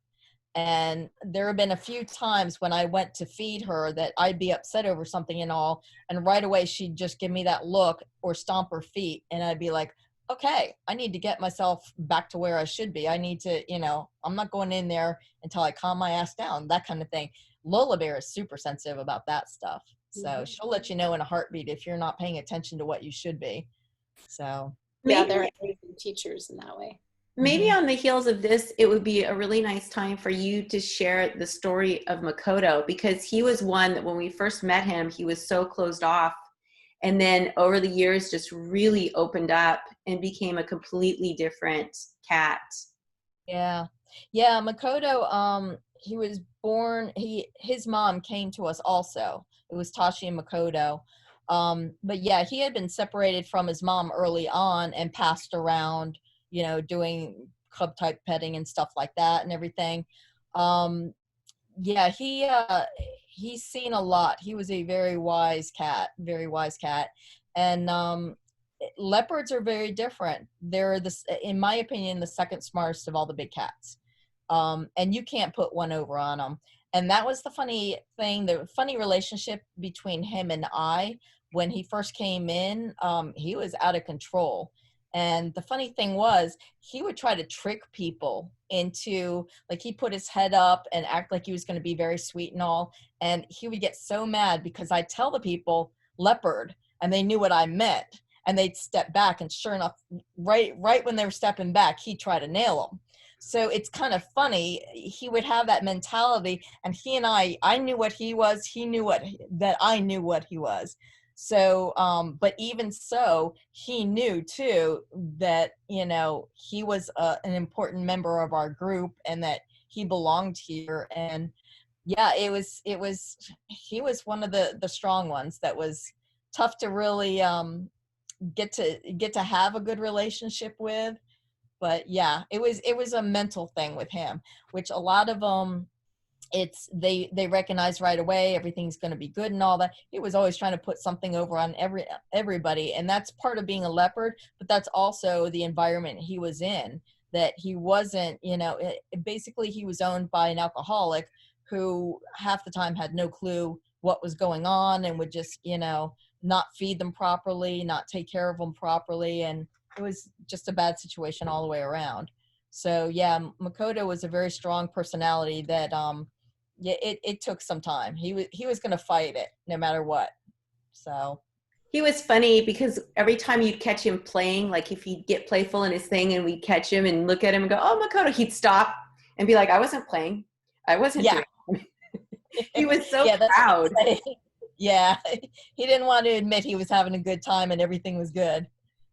And there have been a few times when I went to feed her that I'd be upset over something and all, and right away she'd just give me that look or stomp her feet. And I'd be like, okay, I need to get myself back to where I should be. I need to, you know, I'm not going in there until I calm my ass down, that kind of thing. Lola Bear is super sensitive about that stuff. So she'll let you know in a heartbeat if you're not paying attention to what you should be. So yeah, they're teachers in that way. Maybe on the heels of this, it would be a really nice time for you to share the story of Makoto, because he was one that when we first met him, he was so closed off. And then over the years, just really opened up and became a completely different cat. Yeah. Yeah. Makoto, he was born, his mom came to us also. It was Tashi and Makoto. But yeah, he had been separated from his mom early on and passed around, you know, doing club type petting and stuff like that and everything. Yeah, he's seen a lot. He was a very wise cat. And leopards are very different. They're in my opinion, the second smartest of all the big cats. And you can't put one over on them. And that was the funny thing, the funny relationship between him and I. When he first came in, he was out of control. And the funny thing was, he would try to trick people into, like, he put his head up and act like he was going to be very sweet and all. And he would get so mad because I'd tell the people leopard and they knew what I meant. And they'd step back, and sure enough, right when they were stepping back, he'd try to nail them. So it's kind of funny. He would have that mentality, and he and I knew what he was. He knew that I knew what he was. So, but even so, he knew too that, you know, he was an important member of our group and that he belonged here. And yeah, he was one of the strong ones that was tough to really get to have a good relationship with. But yeah, it was a mental thing with him, which a lot of they recognize right away everything's going to be good and all that. He was always trying to put something over on everybody, and that's part of being a leopard, but that's also the environment he was in, that he wasn't, you know, basically he was owned by an alcoholic who half the time had no clue what was going on and would just, you know, not feed them properly, not take care of them properly, and it was just a bad situation all the way around. So yeah, Makoto was a very strong personality that yeah, it took some time. He was going to fight it no matter what. So he was funny because every time you'd catch him playing, like if he'd get playful in his thing and we'd catch him and look at him and go, oh, Makoto, he'd stop and be like, I wasn't playing. I wasn't doing it. He was so proud. Yeah, he didn't want to admit he was having a good time and everything was good.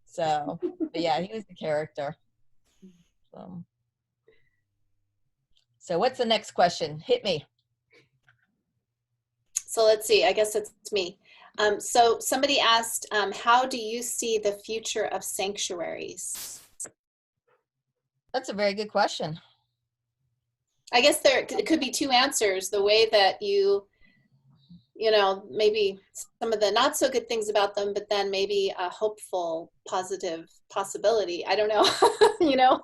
So, but yeah, he was the character. So what's the next question? Hit me. So let's see, I guess it's me. So somebody asked, how do you see the future of sanctuaries? That's a very good question. I guess it could be two answers. The way that you know, maybe some of the not so good things about them, but then maybe a hopeful, positive possibility. I don't know, you know?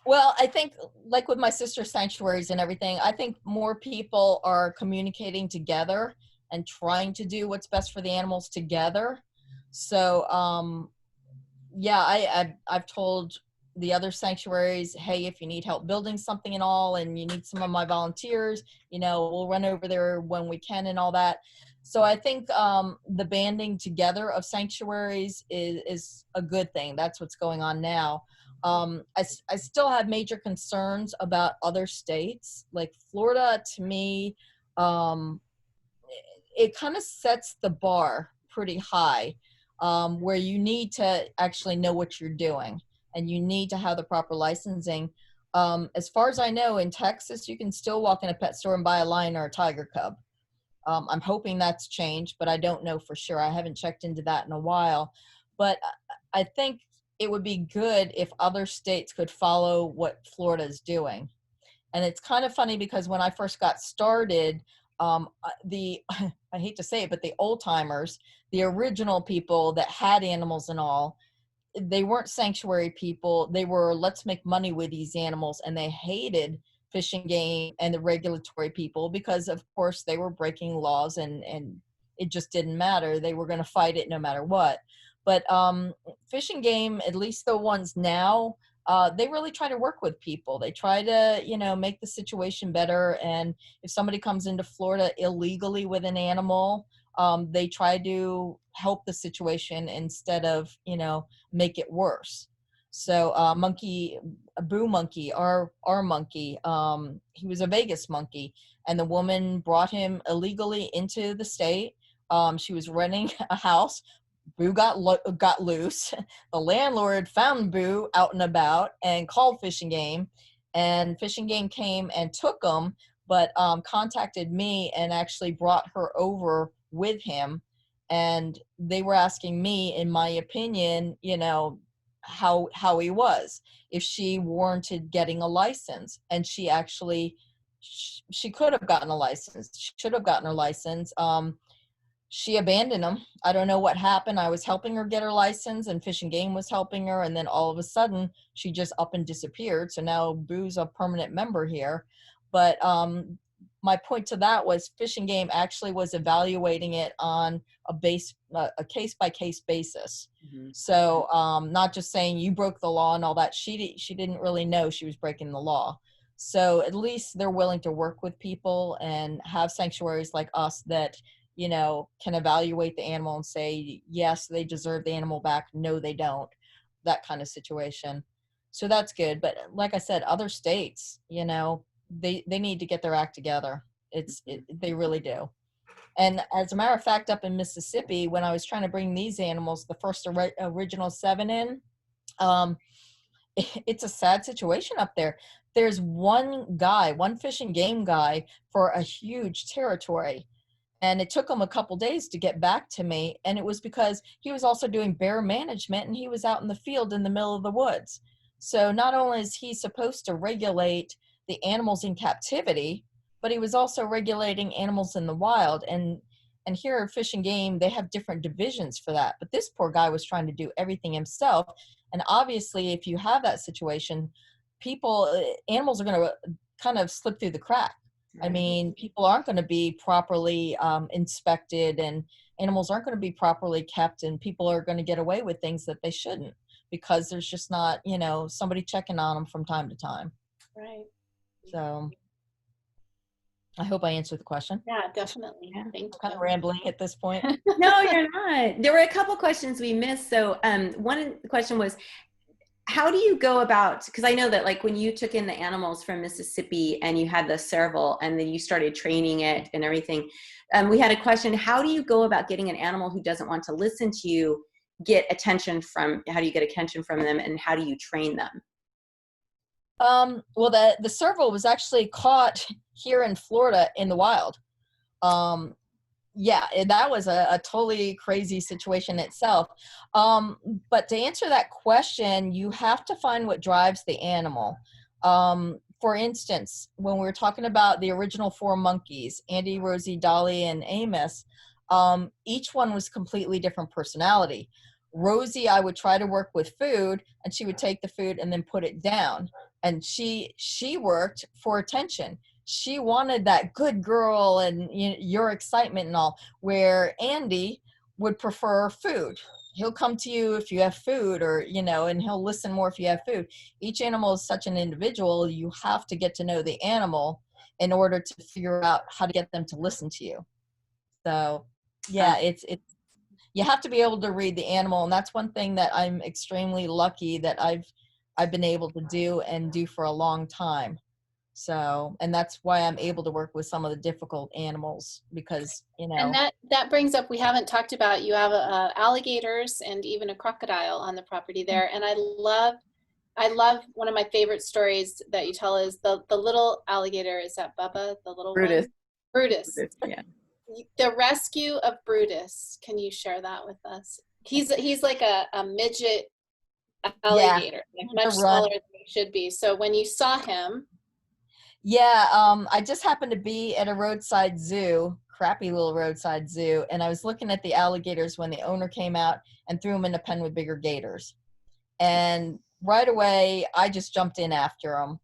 Well, I think like with my sister sanctuaries and everything, I think more people are communicating together and trying to do what's best for the animals together. So, yeah, I've told the other sanctuaries, hey, if you need help building something and all, and you need some of my volunteers, you know, we'll run over there when we can and all that. So I think the banding together of sanctuaries is a good thing. That's what's going on now. I still have major concerns about other states. Like Florida, to me, it kind of sets the bar pretty high, where you need to actually know what you're doing and you need to have the proper licensing. As far as I know, in Texas, you can still walk in a pet store and buy a lion or a tiger cub. I'm hoping that's changed, but I don't know for sure. I haven't checked into that in a while. But I think it would be good if other states could follow what Florida is doing. And it's kind of funny because when I first got started, I hate to say it, but the old timers, the original people that had animals and all, they weren't sanctuary people. They were, let's make money with these animals. And they hated Fish and Game and the regulatory people because, of course, they were breaking laws and it just didn't matter. They were going to fight it no matter what. But Fish and Game, at least the ones now, they really try to work with people. They try to, you know, make the situation better. And if somebody comes into Florida illegally with an animal, they try to help the situation instead of, you know, make it worse. So a Boo monkey, our monkey, he was a Vegas monkey, and the woman brought him illegally into the state. She was renting a house. Boo got loose. The landlord found Boo out and about and called Fish and Game, and Fish and Game came and took him, but contacted me and actually brought her over with him. And they were asking me, in my opinion, you know, how he was, if she warranted getting a license. And she actually, she could have gotten a license. She should have gotten her license. She abandoned him. I don't know what happened. I was helping her get her license and Fish and Game was helping her. And then all of a sudden she just up and disappeared. So now Boo's a permanent member here. But my point to that was Fish and Game actually was evaluating it on a case-by-case basis. Mm-hmm. So not just saying you broke the law and all that. She didn't really know she was breaking the law. So at least they're willing to work with people and have sanctuaries like us that, you know, can evaluate the animal and say, yes, they deserve the animal back. No, they don't. That kind of situation. So that's good. But like I said, other states, you know, they need to get their act together. They really do. And as a matter of fact, up in Mississippi, when I was trying to bring these animals, the first original 7 in, it's a sad situation up there. There's one Fish and Game guy for a huge territory. And it took him a couple days to get back to me. And it was because he was also doing bear management and he was out in the field in the middle of the woods. So not only is he supposed to regulate the animals in captivity, but he was also regulating animals in the wild. And here at Fish and Game, they have different divisions for that. But this poor guy was trying to do everything himself. And obviously, if you have that situation, animals are going to kind of slip through the crack. I mean, people aren't going to be properly inspected and animals aren't going to be properly kept, and people are going to get away with things that they shouldn't because there's just not, you know, somebody checking on them from time to time. Right. So I hope I answered the question. Yeah, definitely. Yeah. Thank you. I'm kind of rambling at this point. No, you're not. There were a couple questions we missed. So one question was, how do you go about, because I know that like when you took in the animals from Mississippi and you had the serval and then you started training it and everything, we had a question, how do you go about getting an animal who doesn't want to listen to you, how do you get attention from them, and how do you train them? Well, the serval was actually caught here in Florida in the wild. Yeah, that was a totally crazy situation itself. But to answer that question, you have to find what drives the animal. For instance, when we were talking about the original 4 monkeys, Andy, Rosie, Dolly, and Amos, each one was completely different personality. Rosie, I would try to work with food, and she would take the food and then put it down. And she worked for attention. she wanted that good girl and your excitement and all, where Andy would prefer food. He'll come to you if you have food, or, and he'll listen more if you have food. Each animal is such an individual. You have to get to know the animal in order to figure out how to get them to listen to you. So yeah, it's you have to be able to read the animal. And that's one thing that I'm extremely lucky that I've been able to do and do for a long time. So, and that's why I'm able to work with some of the difficult animals, because, And that brings up, we haven't talked about, you have alligators and even a crocodile on the property there. And I love one of my favorite stories that you tell is the little alligator. Is that Bubba, the little Brutus. one? Brutus. Yeah. The rescue of Brutus. Can you share that with us? He's like a midget alligator, much smaller than he should be. So when you saw him. Yeah, I just happened to be at a roadside zoo, crappy little roadside zoo, and I was looking at the alligators when the owner came out and threw them in a pen with bigger gators. And right away, I just jumped in after them,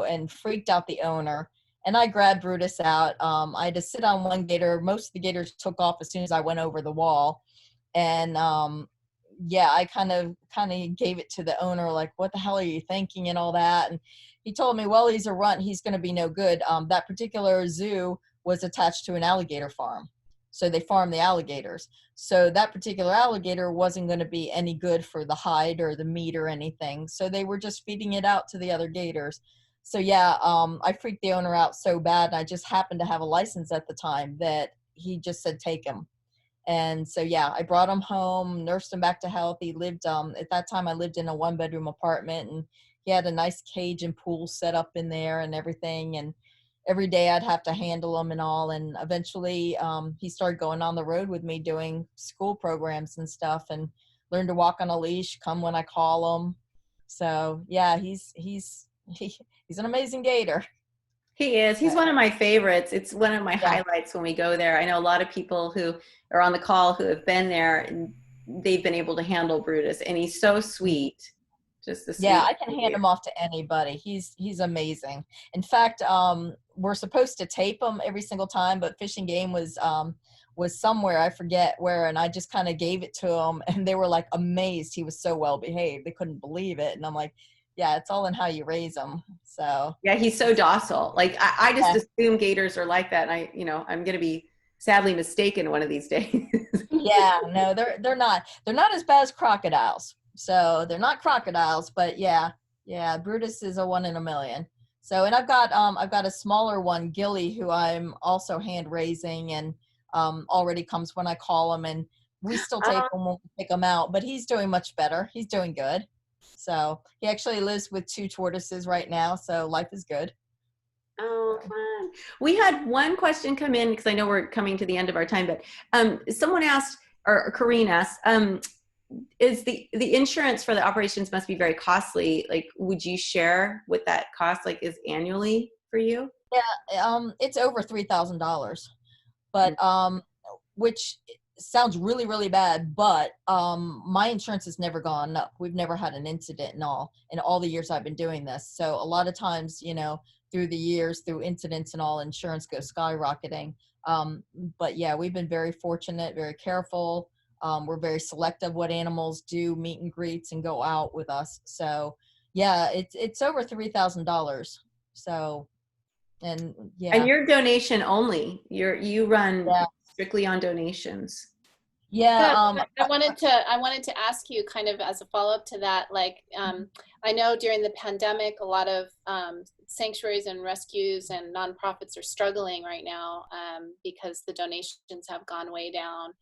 and freaked out the owner. And I grabbed Brutus out. I had to sit on one gator. Most of the gators took off as soon as I went over the wall. And I kind of gave it to the owner, like, what the hell are you thinking and all that. And he told me, well, he's a runt. He's going to be no good. That particular zoo was attached to an alligator farm. So they farm the alligators. So that particular alligator wasn't going to be any good for the hide or the meat or anything. So they were just feeding it out to the other gators. So I freaked the owner out so bad. And I just happened to have a license at the time that he just said, take him. And so, I brought him home, nursed him back to health. He lived, at that time I lived in a 1-bedroom apartment, and he had a nice cage and pool set up in there and everything. And every day I'd have to handle him and all. And eventually he started going on the road with me doing school programs and stuff, and learned to walk on a leash, come when I call him. So he's an amazing gator. He is. He's one of my favorites. It's one of my highlights when we go there. I know a lot of people who are on the call who have been there, and they've been able to handle Brutus, and he's so sweet. Just I can hand him off to anybody. He's amazing. In fact, we're supposed to tape him every single time, but Fish and Game was somewhere, I forget where, and I just kind of gave it to him, and they were like amazed. He was so well behaved. They couldn't believe it. And I'm like, yeah, it's all in how you raise them. So yeah, he's so docile. Like I just assume gators are like that. And I'm going to be sadly mistaken one of these days. Yeah, no, they're not as bad as crocodiles. So they're not crocodiles, but yeah, Brutus is a 1 in a million. So, and I've got a smaller one, Gilly, who I'm also hand raising, and already comes when I call him, and we still take him when we pick him out, but he's doing much better. He's doing good. So he actually lives with 2 tortoises right now. So life is good. Oh, fun. We had one question come in, because I know we're coming to the end of our time, but someone asked, or Corrine asked, is the insurance for the operations must be very costly. Like, would you share what that cost is annually for you? Yeah, it's over $3,000, but which sounds really, really bad, but my insurance has never gone up. We've never had an incident in all the years I've been doing this. So a lot of times, through the years, through incidents and all, insurance goes skyrocketing. But yeah, we've been very fortunate, very careful. We're very selective what animals do meet and greets and go out with us. So yeah, it's over $3,000. So, and yeah. And you're donation only. You run strictly on donations. Yeah. I wanted to ask you, kind of as a follow-up to that, I know during the pandemic, a lot of sanctuaries and rescues and nonprofits are struggling right now because the donations have gone way down.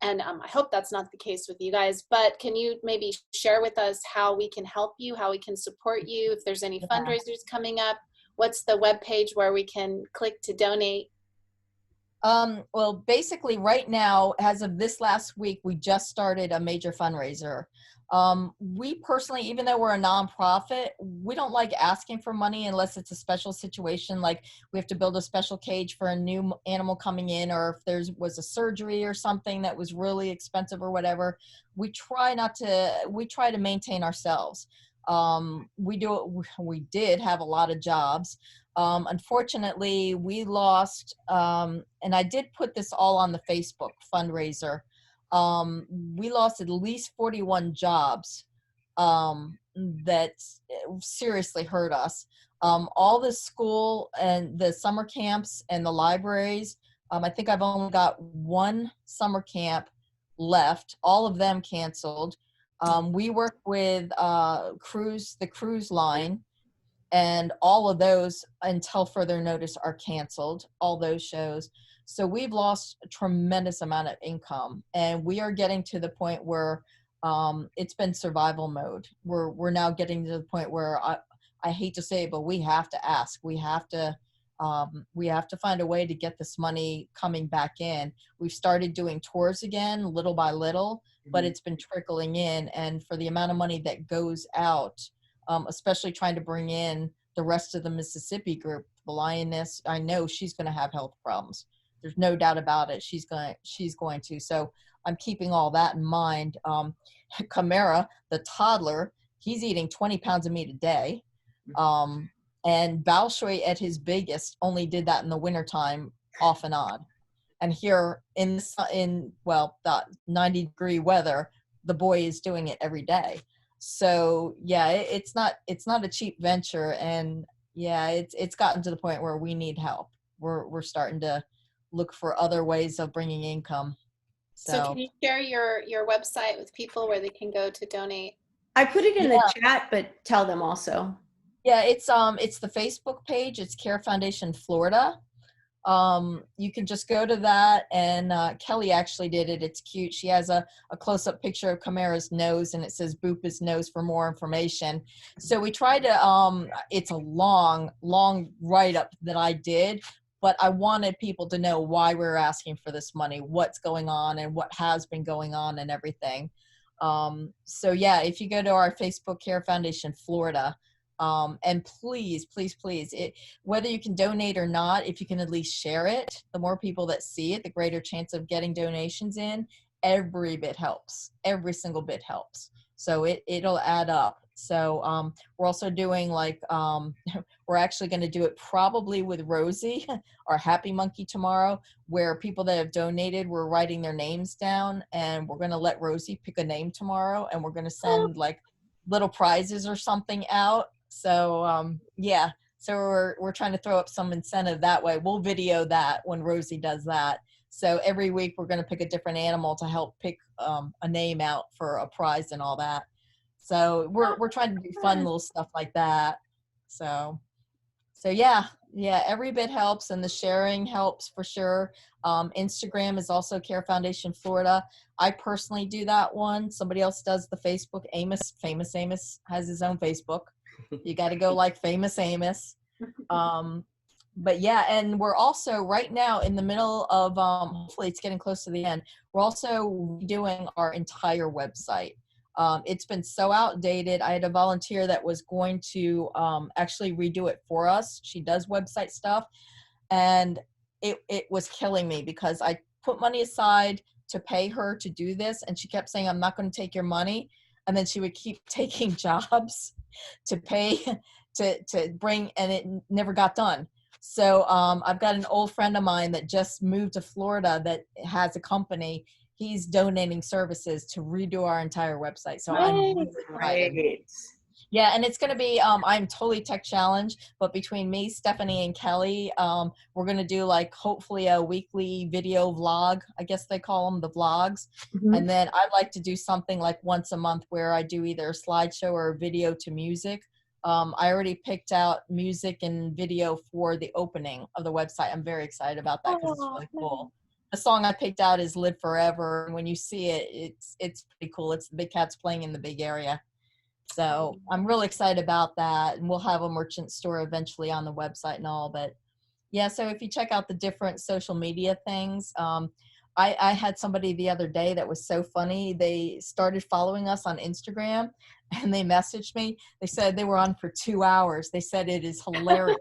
And I hope that's not the case with you guys, but can you maybe share with us how we can help you, how we can support you, if there's any fundraisers coming up? What's the webpage where we can click to donate? Well, basically right now, as of this last week, we just started a major fundraiser. We personally, even though we're a nonprofit, we don't like asking for money unless it's a special situation, like we have to build a special cage for a new animal coming in, or if there was a surgery or something that was really expensive or whatever. We try to maintain ourselves. We did have a lot of jobs. Unfortunately, we lost, and I did put this all on the Facebook fundraiser. We lost at least 41 jobs that seriously hurt us. All the school and the summer camps and the libraries, I think I've only got one summer camp left. All of them canceled. We work with the cruise line, and all of those until further notice are canceled, all those shows. So we've lost a tremendous amount of income, and we are getting to the point where it's been survival mode. We're now getting to the point where I hate to say it, but we have to ask. We have to find a way to get this money coming back in. We've started doing tours again, little by little, but it's been trickling in. And for the amount of money that goes out, especially trying to bring in the rest of the Mississippi group, the Lioness, I know she's going to have health problems. There's no doubt about it. She's going to. So I'm keeping all that in mind. Chimera, the toddler, he's eating 20 pounds of meat a day. And Balshoy at his biggest only did that in the wintertime off and on. And here in the 90-degree weather, the boy is doing it every day. So yeah, it's not a cheap venture, and yeah, it's gotten to the point where we need help. We're starting to look for other ways of bringing income. So can you share your website with people where they can go to donate? I put it in the chat, but tell them also. Yeah, it's the Facebook page. It's Care Foundation Florida. You can just go to that, and Kelly actually did it. It's cute. She has a close-up picture of Chimera's nose, and it says boop his nose for more information. So we tried to, it's a long write-up that I did, but I wanted people to know why we're asking for this money, what's going on, and what has been going on and everything. So yeah, if you go to our Facebook, Care Foundation Florida, and please, whether you can donate or not, if you can at least share it, the more people that see it, the greater chance of getting donations in. Every bit helps. Every single bit helps. So it'll add up. So we're also doing we're actually going to do it probably with Rosie, our Happy Monkey, tomorrow, where people that have donated, we're writing their names down, and we're going to let Rosie pick a name tomorrow, and we're going to send little prizes or something out. So yeah, so we're trying to throw up some incentive that way. We'll video that when Rosie does that. So every week we're going to pick a different animal to help pick a name out for a prize and all that. So we're trying to do fun little stuff like that. So yeah, every bit helps, and the sharing helps for sure. Instagram is also Care Foundation Florida. I personally do that one. Somebody else does the Facebook. Famous Amos has his own Facebook. You got to go like Famous Amos. But yeah, and we're also right now in the middle of, hopefully it's getting close to the end, we're also doing our entire website. It's been so outdated. I had a volunteer that was going to actually redo it for us. She does website stuff, and it was killing me because I put money aside to pay her to do this, and she kept saying, I'm not going to take your money. And then she would keep taking jobs to pay to bring, and it never got done. So I've got an old friend of mine that just moved to Florida that has a company. He's donating services to redo our entire website. So I'm really excited. Yeah, and it's going to be, I'm totally tech challenged, but between me, Stephanie, and Kelly, we're going to do hopefully a weekly video vlog. I guess they call them the vlogs. Mm-hmm. And then I'd like to do something like once a month where I do either a slideshow or a video to music. I already picked out music and video for the opening of the website. I'm very excited about that because it's really cool. The song I picked out is Live Forever. And when you see it, it's pretty cool. It's the Big Cats playing in the big area. So I'm really excited about that. And we'll have a merchant store eventually on the website and all. But yeah, so if you check out the different social media things, I had somebody the other day that was so funny. They started following us on Instagram, and they messaged me. They said they were on for 2 hours. They said it is hilarious.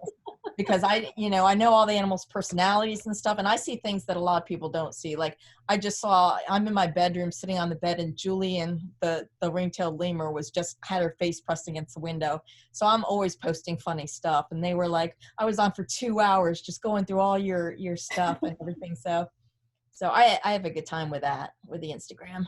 because I know all the animals' personalities and stuff, and I see things that a lot of people don't see. Like I'm in my bedroom sitting on the bed, and Julian, the ring-tailed lemur, had her face pressed against the window. So I'm always posting funny stuff, and they were like, I was on for 2 hours just going through all your stuff and everything. So I have a good time with that, with the Instagram.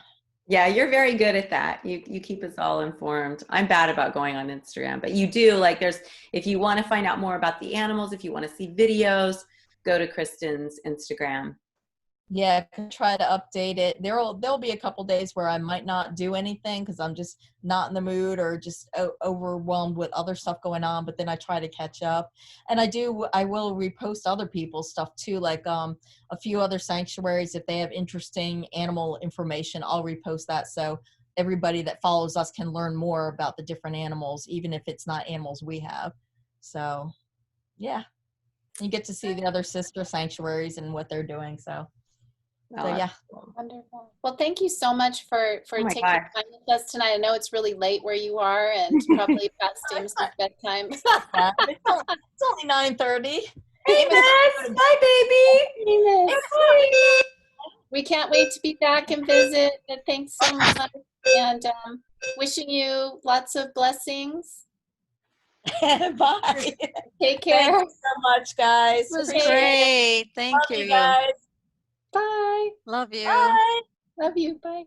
Yeah, you're very good at that. You keep us all informed. I'm bad about going on Instagram, but you do, like, if you want to find out more about the animals, if you want to see videos, go to Christin's Instagram. Yeah, I can try to update it. There'll be a couple days where I might not do anything because I'm just not in the mood or just overwhelmed with other stuff going on. But then I try to catch up, and I will repost other people's stuff too, like a few other sanctuaries. If they have interesting animal information, I'll repost that so everybody that follows us can learn more about the different animals, even if it's not animals we have. So, yeah, you get to see the other sister sanctuaries and what they're doing. So yeah. Wonderful. Well, thank you so much for taking God. time with us tonight. I know it's really late where you are and probably past Amos's bedtime. Yeah, it's only 9:30. Amos, bye, baby. Amos. We can't wait to be back and visit. And thanks so much. And wishing you lots of blessings. Bye. Take care. Thank you so much, guys. It was great. Thank Love you. you guys. Bye. Love you. Bye. Love you. Bye.